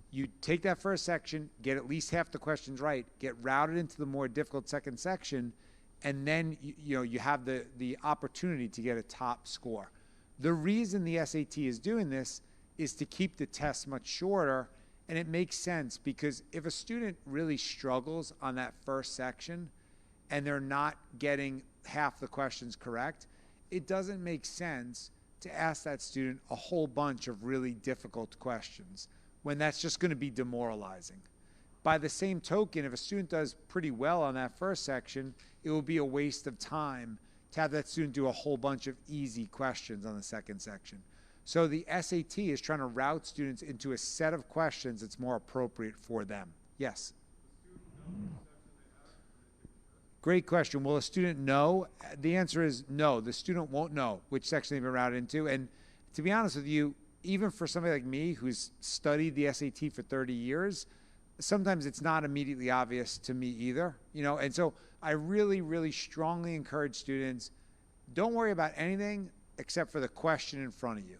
you take that first section, get at least half the questions right, get routed into the more difficult second section, and then you have the opportunity to get a top score. The reason the SAT is doing this is to keep the test much shorter, and it makes sense because if a student really struggles on that first section and they're not getting half the questions correct, it doesn't make sense to ask that student a whole bunch of really difficult questions when that's just going to be demoralizing. By the same token, if a student does pretty well on that first section, it will be a waste of time to have that student do a whole bunch of easy questions on the second section. So the SAT is trying to route students into a set of questions that's more appropriate for them. Yes? Great question. Will a student know? The answer is no. The student won't know which section they've been routed into. And to be honest with you, even for somebody like me who's studied the SAT for 30 years, sometimes it's not immediately obvious to me either. And so I really, really strongly encourage students, don't worry about anything except for the question in front of you.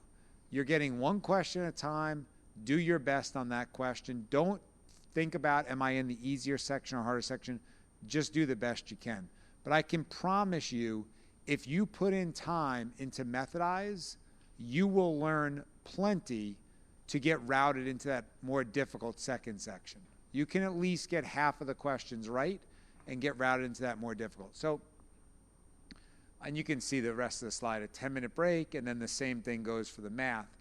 You're getting one question at a time. Do your best on that question. Don't think about, am I in the easier section or harder section? Just do the best you can. But I can promise you, if you put in time into Methodize, you will learn plenty to get routed into that more difficult second section. You can at least get half of the questions right and get routed into that more difficult. So, and you can see the rest of the slide, a 10-minute break, and then the same thing goes for the math.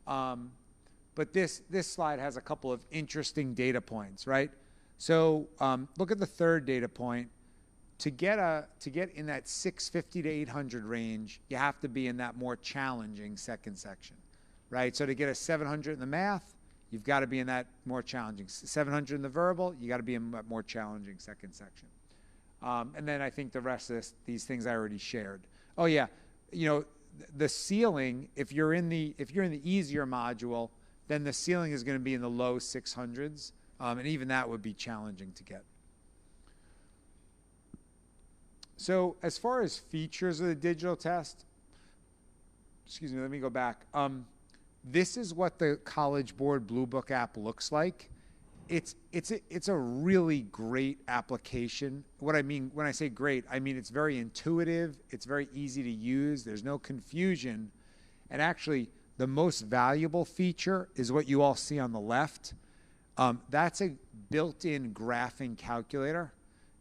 But this slide has a couple of interesting data points, right? So look at the third data point. To get in that 650 to 800 range, you have to be in that more challenging second section, right? So to get a 700 in the math, you've got to be in that more challenging. 700 in the verbal, you got to be in that more challenging second section. And then I think the rest of these things I already shared. Oh yeah, the ceiling, if you're in the easier module, then the ceiling is going to be in the low 600s, and even that would be challenging to get. So as far as features of the digital test, excuse me, let me go back. This is what the College Board Blue Book app looks like. It's a really great application. What I mean when I say great, I mean it's very intuitive, it's very easy to use, there's no confusion, and actually the most valuable feature is what you all see on the left. That's a built-in graphing calculator.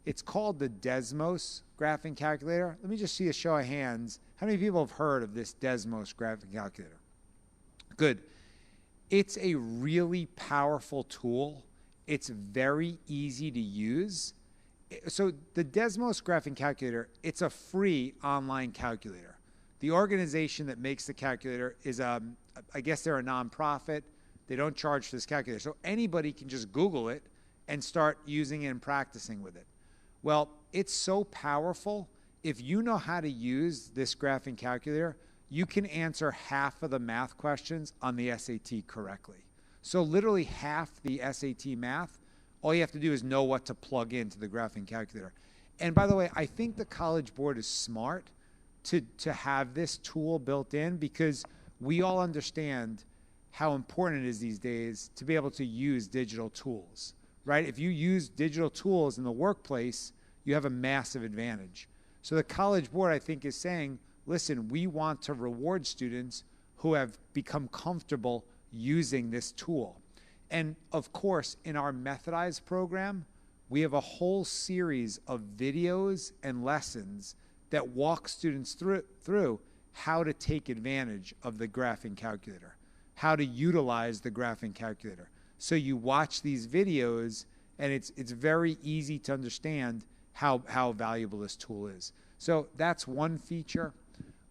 It's called the Desmos graphing calculator. Let me just see a show of hands. How many people have heard of this Desmos graphing calculator? Good. It's a really powerful tool. It's very easy to use. So the Desmos graphing calculator, it's a free online calculator. The organization that makes the calculator is, I guess they're a nonprofit. They don't charge for this calculator. So anybody can just Google it and start using it and practicing with it. Well, it's so powerful. If you know how to use this graphing calculator, you can answer half of the math questions on the SAT correctly. So literally half the SAT math, all you have to do is know what to plug into the graphing calculator. And by the way, I think the College Board is smart to have this tool built in, because we all understand how important it is these days to be able to use digital tools, right? If you use digital tools in the workplace, you have a massive advantage. So the College Board, I think, is saying, listen, we want to reward students who have become comfortable using this tool. And of course, in our methodized program, we have a whole series of videos and lessons that walk students through how to take advantage of the graphing calculator, how to utilize the graphing calculator. So you watch these videos, and it's very easy to understand how valuable this tool is. So that's one feature.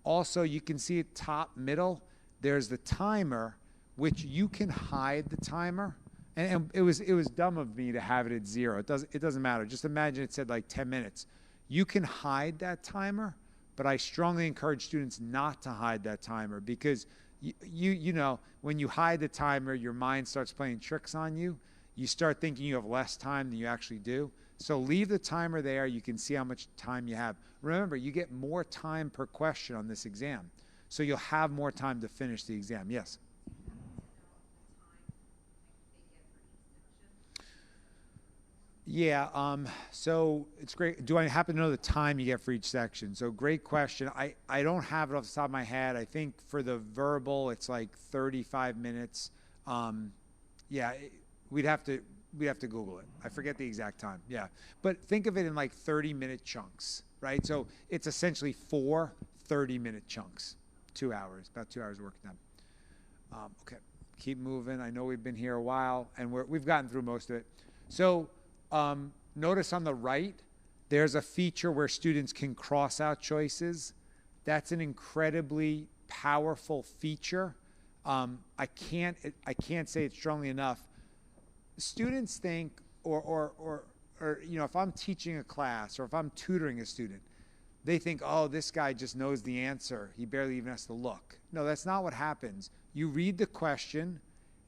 Also, you can see at top middle, there's the timer, which you can hide the timer. And it was dumb of me to have it at 0. It doesn't matter. Just imagine it said like 10 minutes. You can hide that timer, but I strongly encourage students not to hide that timer, because you know, when you hide the timer, your mind starts playing tricks on you. You start thinking you have less time than you actually do. So leave the timer there. You can see how much time you have. Remember, you get more time per question on this exam. So you'll have more time to finish the exam. Yes? Yeah, so it's great. Do I happen to know the time you get for each section? So great question. I don't have it off the top of my head. I think for the verbal, it's like 35 minutes. Yeah, we'd have to Google it. I forget the exact time. Yeah, but think of it in like 30-minute chunks, right? So it's essentially 4 30-minute chunks, 2 hours, about 2 hours of work time. Okay, keep moving. I know we've been here a while, and we've gotten through most of it. So notice on the right, there's a feature where students can cross out choices. That's an incredibly powerful feature. I can't say it strongly enough. Students think, or you know, if I'm teaching a class or if I'm tutoring a student, they think, oh, this guy just knows the answer. He barely even has to look. No, that's not what happens. You read the question,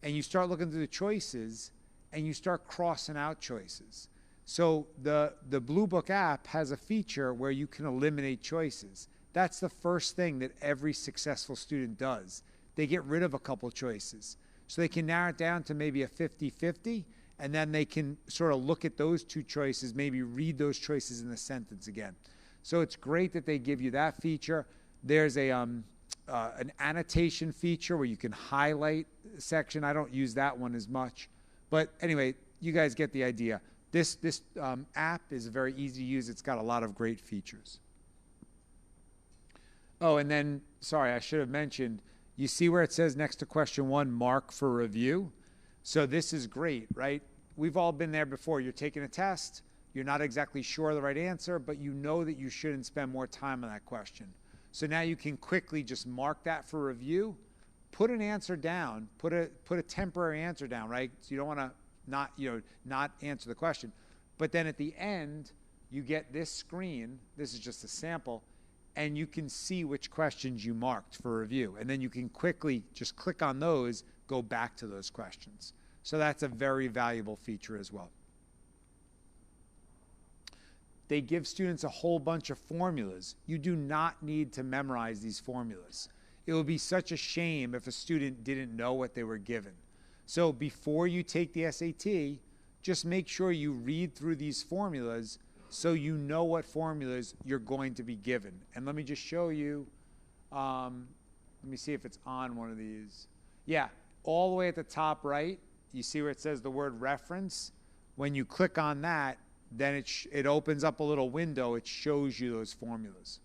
and you start looking through the choices, and you start crossing out choices. So the Blue Book app has a feature where you can eliminate choices. That's the first thing that every successful student does. They get rid of a couple choices. So they can narrow it down to maybe a 50-50, and then they can sort of look at those two choices, maybe read those choices in the sentence again. So it's great that they give you that feature. There's an annotation feature where you can highlight a section. I don't use that one as much. But anyway, you guys get the idea. This app is very easy to use. It's got a lot of great features. Oh, and then, sorry, I should have mentioned, you see where it says next to question 1, mark for review? So this is great, right? We've all been there before. You're taking a test. You're not exactly sure of the right answer, but you know that you shouldn't spend more time on that question. So now you can quickly just mark that for review. Put an answer down, put a temporary answer down, right? So you don't want to not answer the question. But then at the end, you get this screen. This is just a sample, and you can see which questions you marked for review. And then you can quickly just click on those, go back to those questions. So that's a very valuable feature as well. They give students a whole bunch of formulas. You do not need to memorize these formulas. It would be such a shame if a student didn't know what they were given. So before you take the SAT, just make sure you read through these formulas so you know what formulas you're going to be given. And let me just show you, let me see if it's on one of these. Yeah, all the way at the top right, you see where it says the word reference? When you click on that, then it opens up a little window. It shows you those formulas.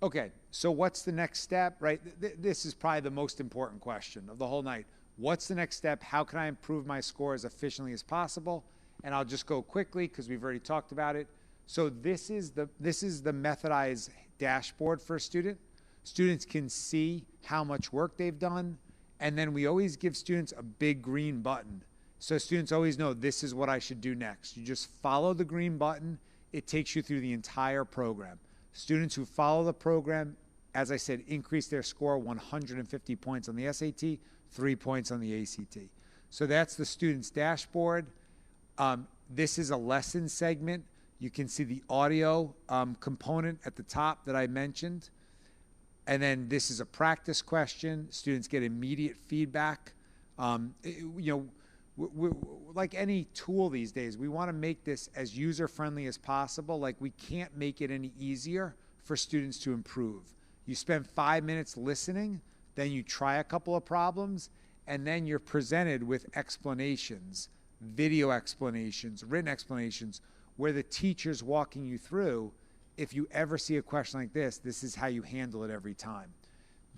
Okay, so what's the next step, right? This is probably the most important question of the whole night. What's the next step? How can I improve my score as efficiently as possible? And I'll just go quickly because we've already talked about it. So this is the methodized dashboard for a student. Students can see how much work they've done, and then we always give students a big green button. So students always know this is what I should do next. You just follow the green button. It takes you through the entire program. Students who follow the program, as I said, increase their score 150 points on the SAT, 3 points on the ACT. So that's the student's dashboard. This is a lesson segment. You can see the audio component at the top that I mentioned. And then this is a practice question. Students get immediate feedback. Like any tool these days, we want to make this as user-friendly as possible. Like, we can't make it any easier for students to improve. You spend 5 minutes listening, then you try a couple of problems, and then you're presented with explanations, video explanations, written explanations, where the teacher's walking you through. If you ever see a question like this is how you handle it every time.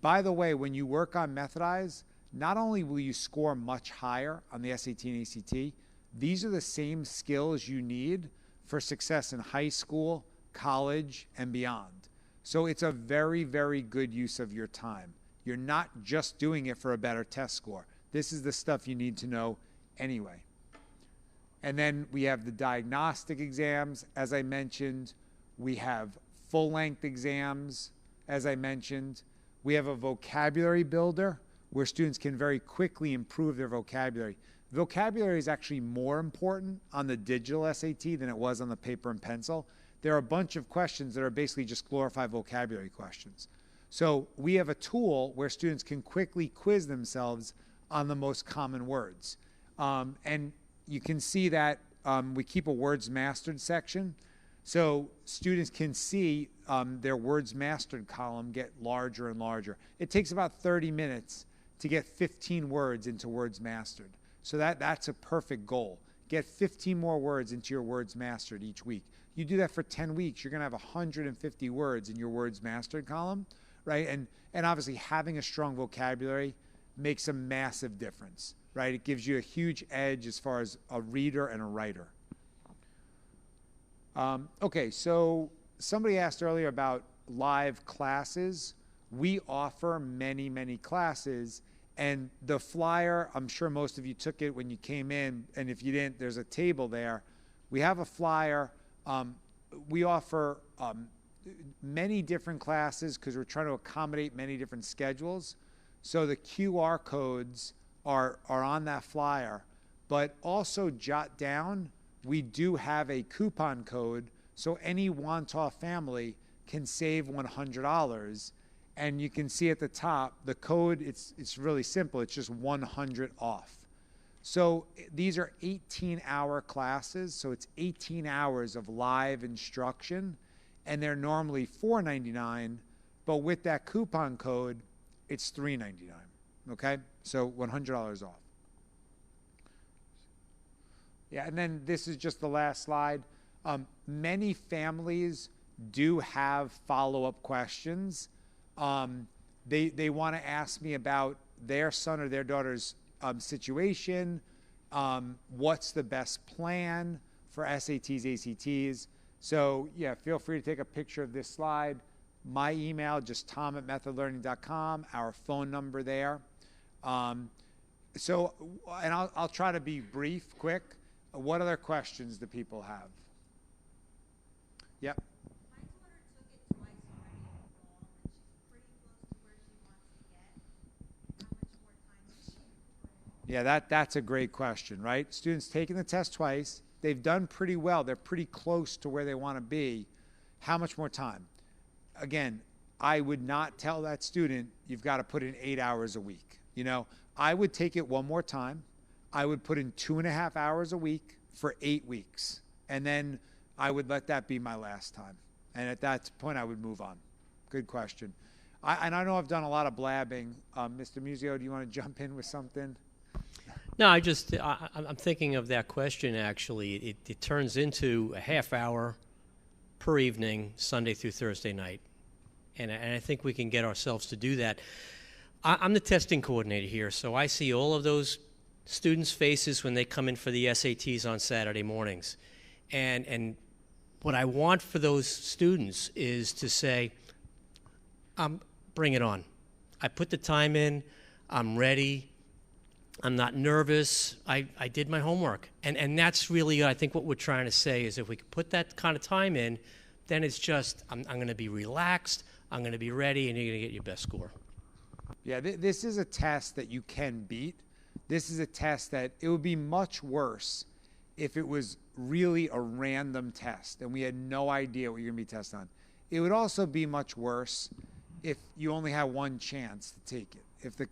By the way, when you work on Methodize, not only will you score much higher on the SAT and ACT, these are the same skills you need for success in high school, college, and beyond. So it's a very, very good use of your time. You're not just doing it for a better test score. This is the stuff you need to know anyway. And then we have the diagnostic exams, as I mentioned. We have full-length exams, as I mentioned. We have a vocabulary builder where students can very quickly improve their vocabulary. Vocabulary is actually more important on the digital SAT than it was on the paper and pencil. There are a bunch of questions that are basically just glorified vocabulary questions. So we have a tool where students can quickly quiz themselves on the most common words. And you can see that we keep a words mastered section. So students can see their words mastered column get larger and larger. It takes about 30 minutes to get 15 words into words mastered. So that's a perfect goal. Get 15 more words into your words mastered each week. You do that for 10 weeks, you're gonna have 150 words in your words mastered column, right? And obviously having a strong vocabulary makes a massive difference, right? It gives you a huge edge as far as a reader and a writer. Okay, so somebody asked earlier about live classes. We offer many, many classes, and the flyer, I'm sure most of you took it when you came in, and if you didn't, there's a table there. We have a flyer. We offer many different classes because we're trying to accommodate many different schedules. So the QR codes are on that flyer, but also jot down, we do have a coupon code, so any Wantagh family can save $100. And you can see at the top, the code, it's really simple. It's just 100 off. So these are 18-hour classes, so it's 18 hours of live instruction, and they're normally $4.99, but with that coupon code, it's $3.99, okay? So $100 off. Yeah, and then this is just the last slide. Many families do have follow-up questions. They want to ask me about their son or their daughter's situation, what's the best plan for SATs, ACTs. So yeah, feel free to take a picture of this slide. My email, just tom@methodlearning.com, our phone number there. And I'll try to be brief, quick. What other questions do people have? Yep. My daughter took it twice already in the fall, and she's pretty close to where she wants to get. How much more time does she need? Yeah, that's a great question, right? Students taking the test twice, they've done pretty well. They're pretty close to where they want to be. How much more time? Again, I would not tell that student, you've got to put in 8 hours a week. You know, I would take it one more time. I would put in 2.5 hours a week for 8 weeks. And then I would let that be my last time. And at that point, I would move on. Good question. I know I've done a lot of blabbing. Mr. Musio, do you want to jump in with something? No, I'm thinking of that question, actually. It turns into a half hour per evening, Sunday through Thursday night. And I think we can get ourselves to do that. I'm the testing coordinator here, so I see all of those students' faces when they come in for the SATs on Saturday mornings. And what I want for those students is to say, bring it on. I put the time in. I'm ready. I'm not nervous. I did my homework. And that's really, I think, what we're trying to say is if we can put that kind of time in, then it's just, I'm going to be relaxed, I'm going to be ready, and you're going to get your best score. Yeah, this is a test that you can beat. This is a test that it would be much worse if it was really a random test and we had no idea what you're going to be tested on. It would also be much worse if you only have one chance to take it.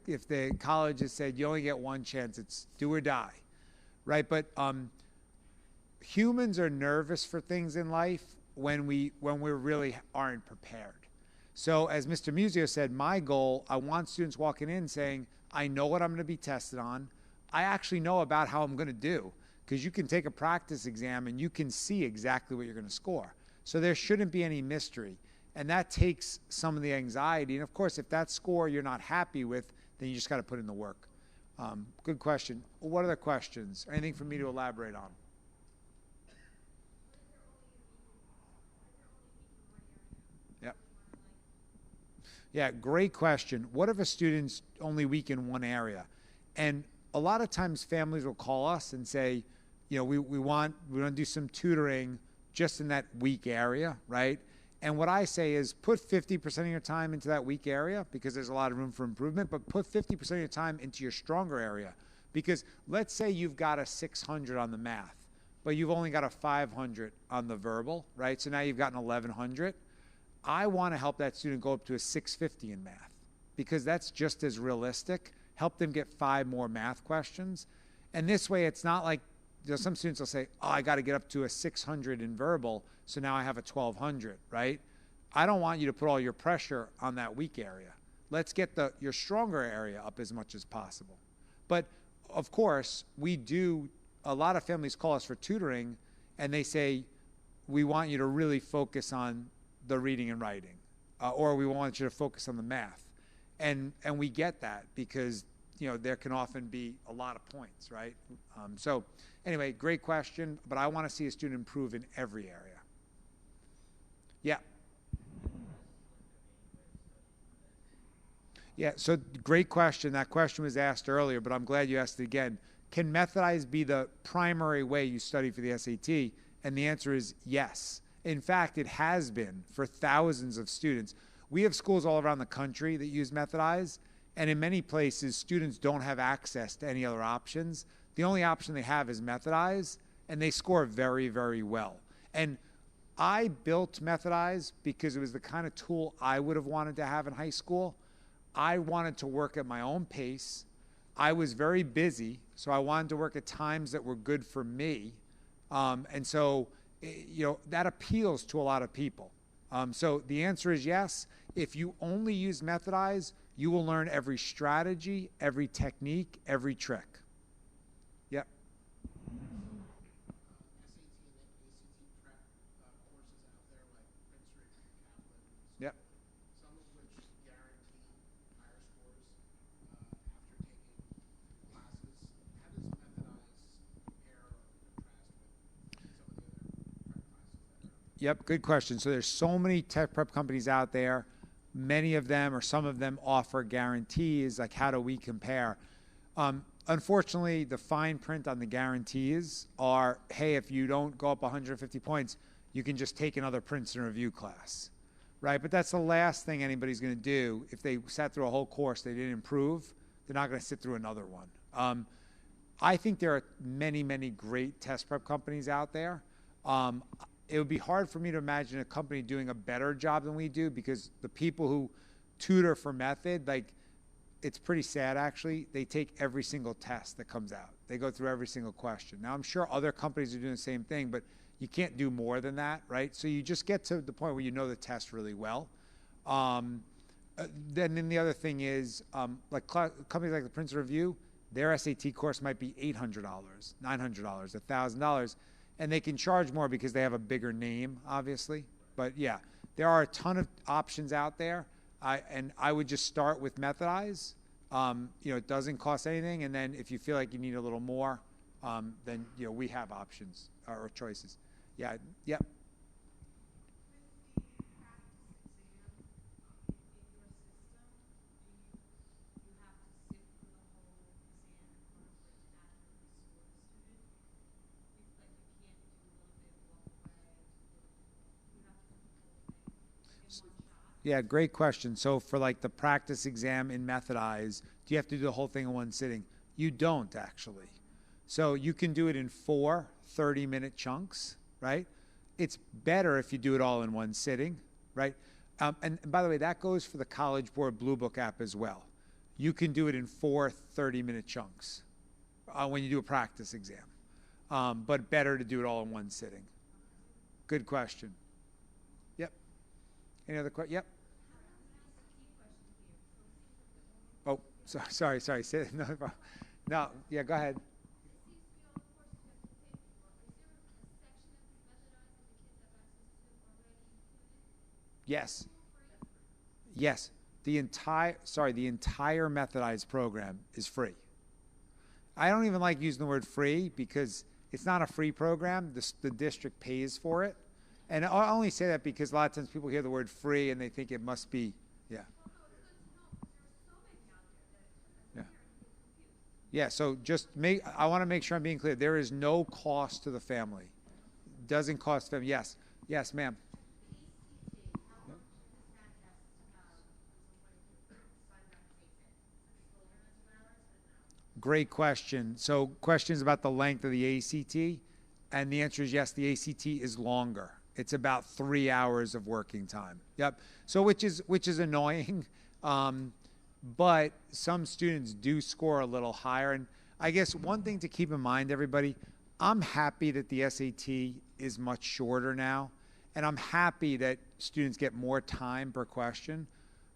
If the college has said you only get one chance, it's do or die, right? But humans are nervous for things in life when we really aren't prepared. So as Mr. Musio said, my goal, I want students walking in saying, I know what I'm going to be tested on. I actually know about how I'm going to do, because you can take a practice exam and you can see exactly what you're going to score. So there shouldn't be any mystery. And that takes some of the anxiety. And of course, if that score you're not happy with, then you just got to put in the work. Good question. What other questions? Anything for me to elaborate on? Yep. Yeah, great question. What if a student's only weak in one area? And a lot of times families will call us and say, you know, we want to do some tutoring just in that weak area, right? And what I say is put 50% of your time into that weak area, because there's a lot of room for improvement, but put 50% of your time into your stronger area. Because let's say you've got a 600 on the math, but you've only got a 500 on the verbal, right? So now you've got an 1100. I want to help that student go up to a 650 in math, because that's just as realistic. Help them get 5 more math questions. And this way, it's not like, you know, some students will say, oh, I got to get up to a 600 in verbal, so now I have a 1200, right? I don't want you to put all your pressure on that weak area. Let's get your stronger area up as much as possible. But of course, a lot of families call us for tutoring, and they say, we want you to really focus on the reading and writing, or we want you to focus on the math. And we get that, because you know there can often be a lot of points, right? So anyway, great question, but I want to see a student improve in every area. Yeah. Yeah, so great question. That question was asked earlier, but I'm glad you asked it again. Can methodized be the primary way you study for the SAT? And the answer is yes. In fact, it has been for thousands of students. We have schools all around the country that use methodized, and in many places, students don't have access to any other options. The only option they have is methodized, and they score very, very well. And I built methodized because it was the kind of tool I would have wanted to have in high school. I wanted to work at my own pace. I was very busy, so I wanted to work at times that were good for me. And so, you know, that appeals to a lot of people. So the answer is yes. If you only use methodized, you will learn every strategy, every technique, every trick. Yep. Yep. Some of which guarantee higher scores after taking classes. How does methodized compare or contrast with some of the other prep classes that are? Yep, good question. So there's so many tech prep companies out there. Many of them or some of them offer guarantees. Like, how do we compare? Unfortunately, the fine print on the guarantees are, hey, if you don't go up 150 points, you can just take another Princeton review class, right? But that's the last thing anybody's going to do. If they sat through a whole course, they didn't improve, they're not going to sit through another one. I think there are many, many great test prep companies out there. It would be hard for me to imagine a company doing a better job than we do, because the people who tutor for method, like, it's pretty sad actually. They take every single test that comes out. They go through every single question. Now, I'm sure other companies are doing the same thing, but you can't do more than that, right? So you just get to the point where you know the test really well. Then the other thing is, like companies like the Princeton Review, their SAT course might be $800, $900, $1,000. And they can charge more because they have a bigger name, obviously. But yeah, there are a ton of options out there. And I would just start with methodized. You know, it doesn't cost anything. And then if you feel like you need a little more, then, you know, we have options or choices. Yeah, yep. Yeah, great question. So for like the practice exam in methodized, do you have to do the whole thing in one sitting? You don't actually. So you can do it in 4 30-minute chunks, right? It's better if you do it all in one sitting, right? And by the way, that goes for the College Board Blue Book app as well. You can do it in 4 30-minute chunks when you do a practice exam, but better to do it all in one sitting. Good question. Yep. Any other questions? Yep. Oh, sorry. Say no. Yeah, go ahead. Yes. Yes. The entire methodized program is free. I don't even like using the word free because it's not a free program. The district pays for it. And I only say that because a lot of times people hear the word free and they think it must be, yeah. Yeah. Yeah, so I want to make sure I'm being clear. There is no cost to the family. Doesn't cost them. Yes. Yes, ma'am. Great question. So questions about the length of the ACT, and the answer is yes, the ACT is longer. It's about 3 hours of working time. Yep. So which is annoying, but some students do score a little higher. And I guess one thing to keep in mind, everybody, I'm happy that the SAT is much shorter now, and I'm happy that students get more time per question.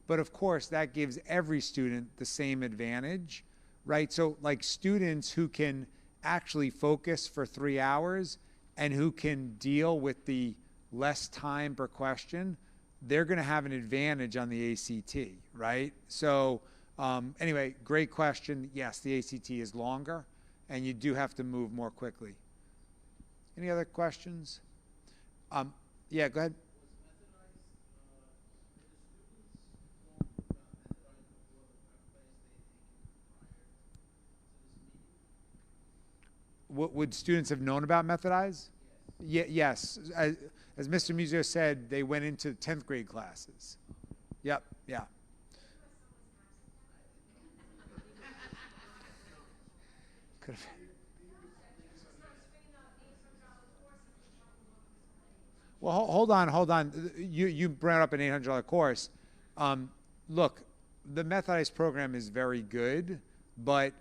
But of course, that gives every student the same advantage. Right, so like students who can actually focus for 3 hours and who can deal with the less time per question, they're going to have an advantage on the ACT, right? So anyway, great question. Yes, the ACT is longer, and you do have to move more quickly. Any other questions? Yeah, go ahead. Would students have known about Methodize? Yes. As Mr. Musio said, they went into 10th grade classes. Yep, yeah. Well, hold on. You brought up an $800 course. Look, the Methodized program is very good, but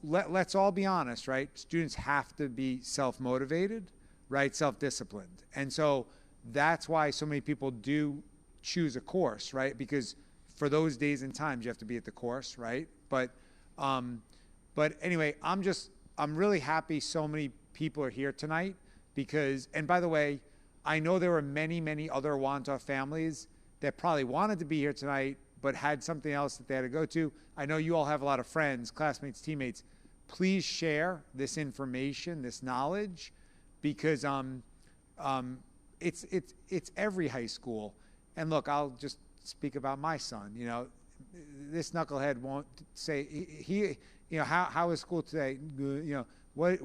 let's all be honest, right? Students have to be self-motivated, right? Self-disciplined. And so that's why so many people do choose a course, right? Because for those days and times, you have to be at the course, right? But anyway, I'm really happy so many people are here tonight because, and by the way, I know there were many other Wantagh families that probably wanted to be here tonight, but had something else that they had to go to. I know you all have a lot of friends, classmates, teammates. Please share this information, this knowledge, because it's every high school. And look, I'll just speak about my son. You know, this knucklehead won't say how is school today? You know, what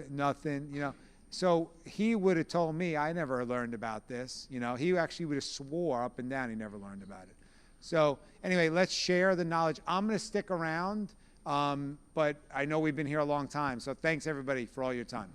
nothing. You know, so he would have told me I never learned about this. You know, he actually would have swore up and down he never learned about it. So anyway, let's share the knowledge. I'm going to stick around, but I know we've been here a long time. So thanks, everybody, for all your time.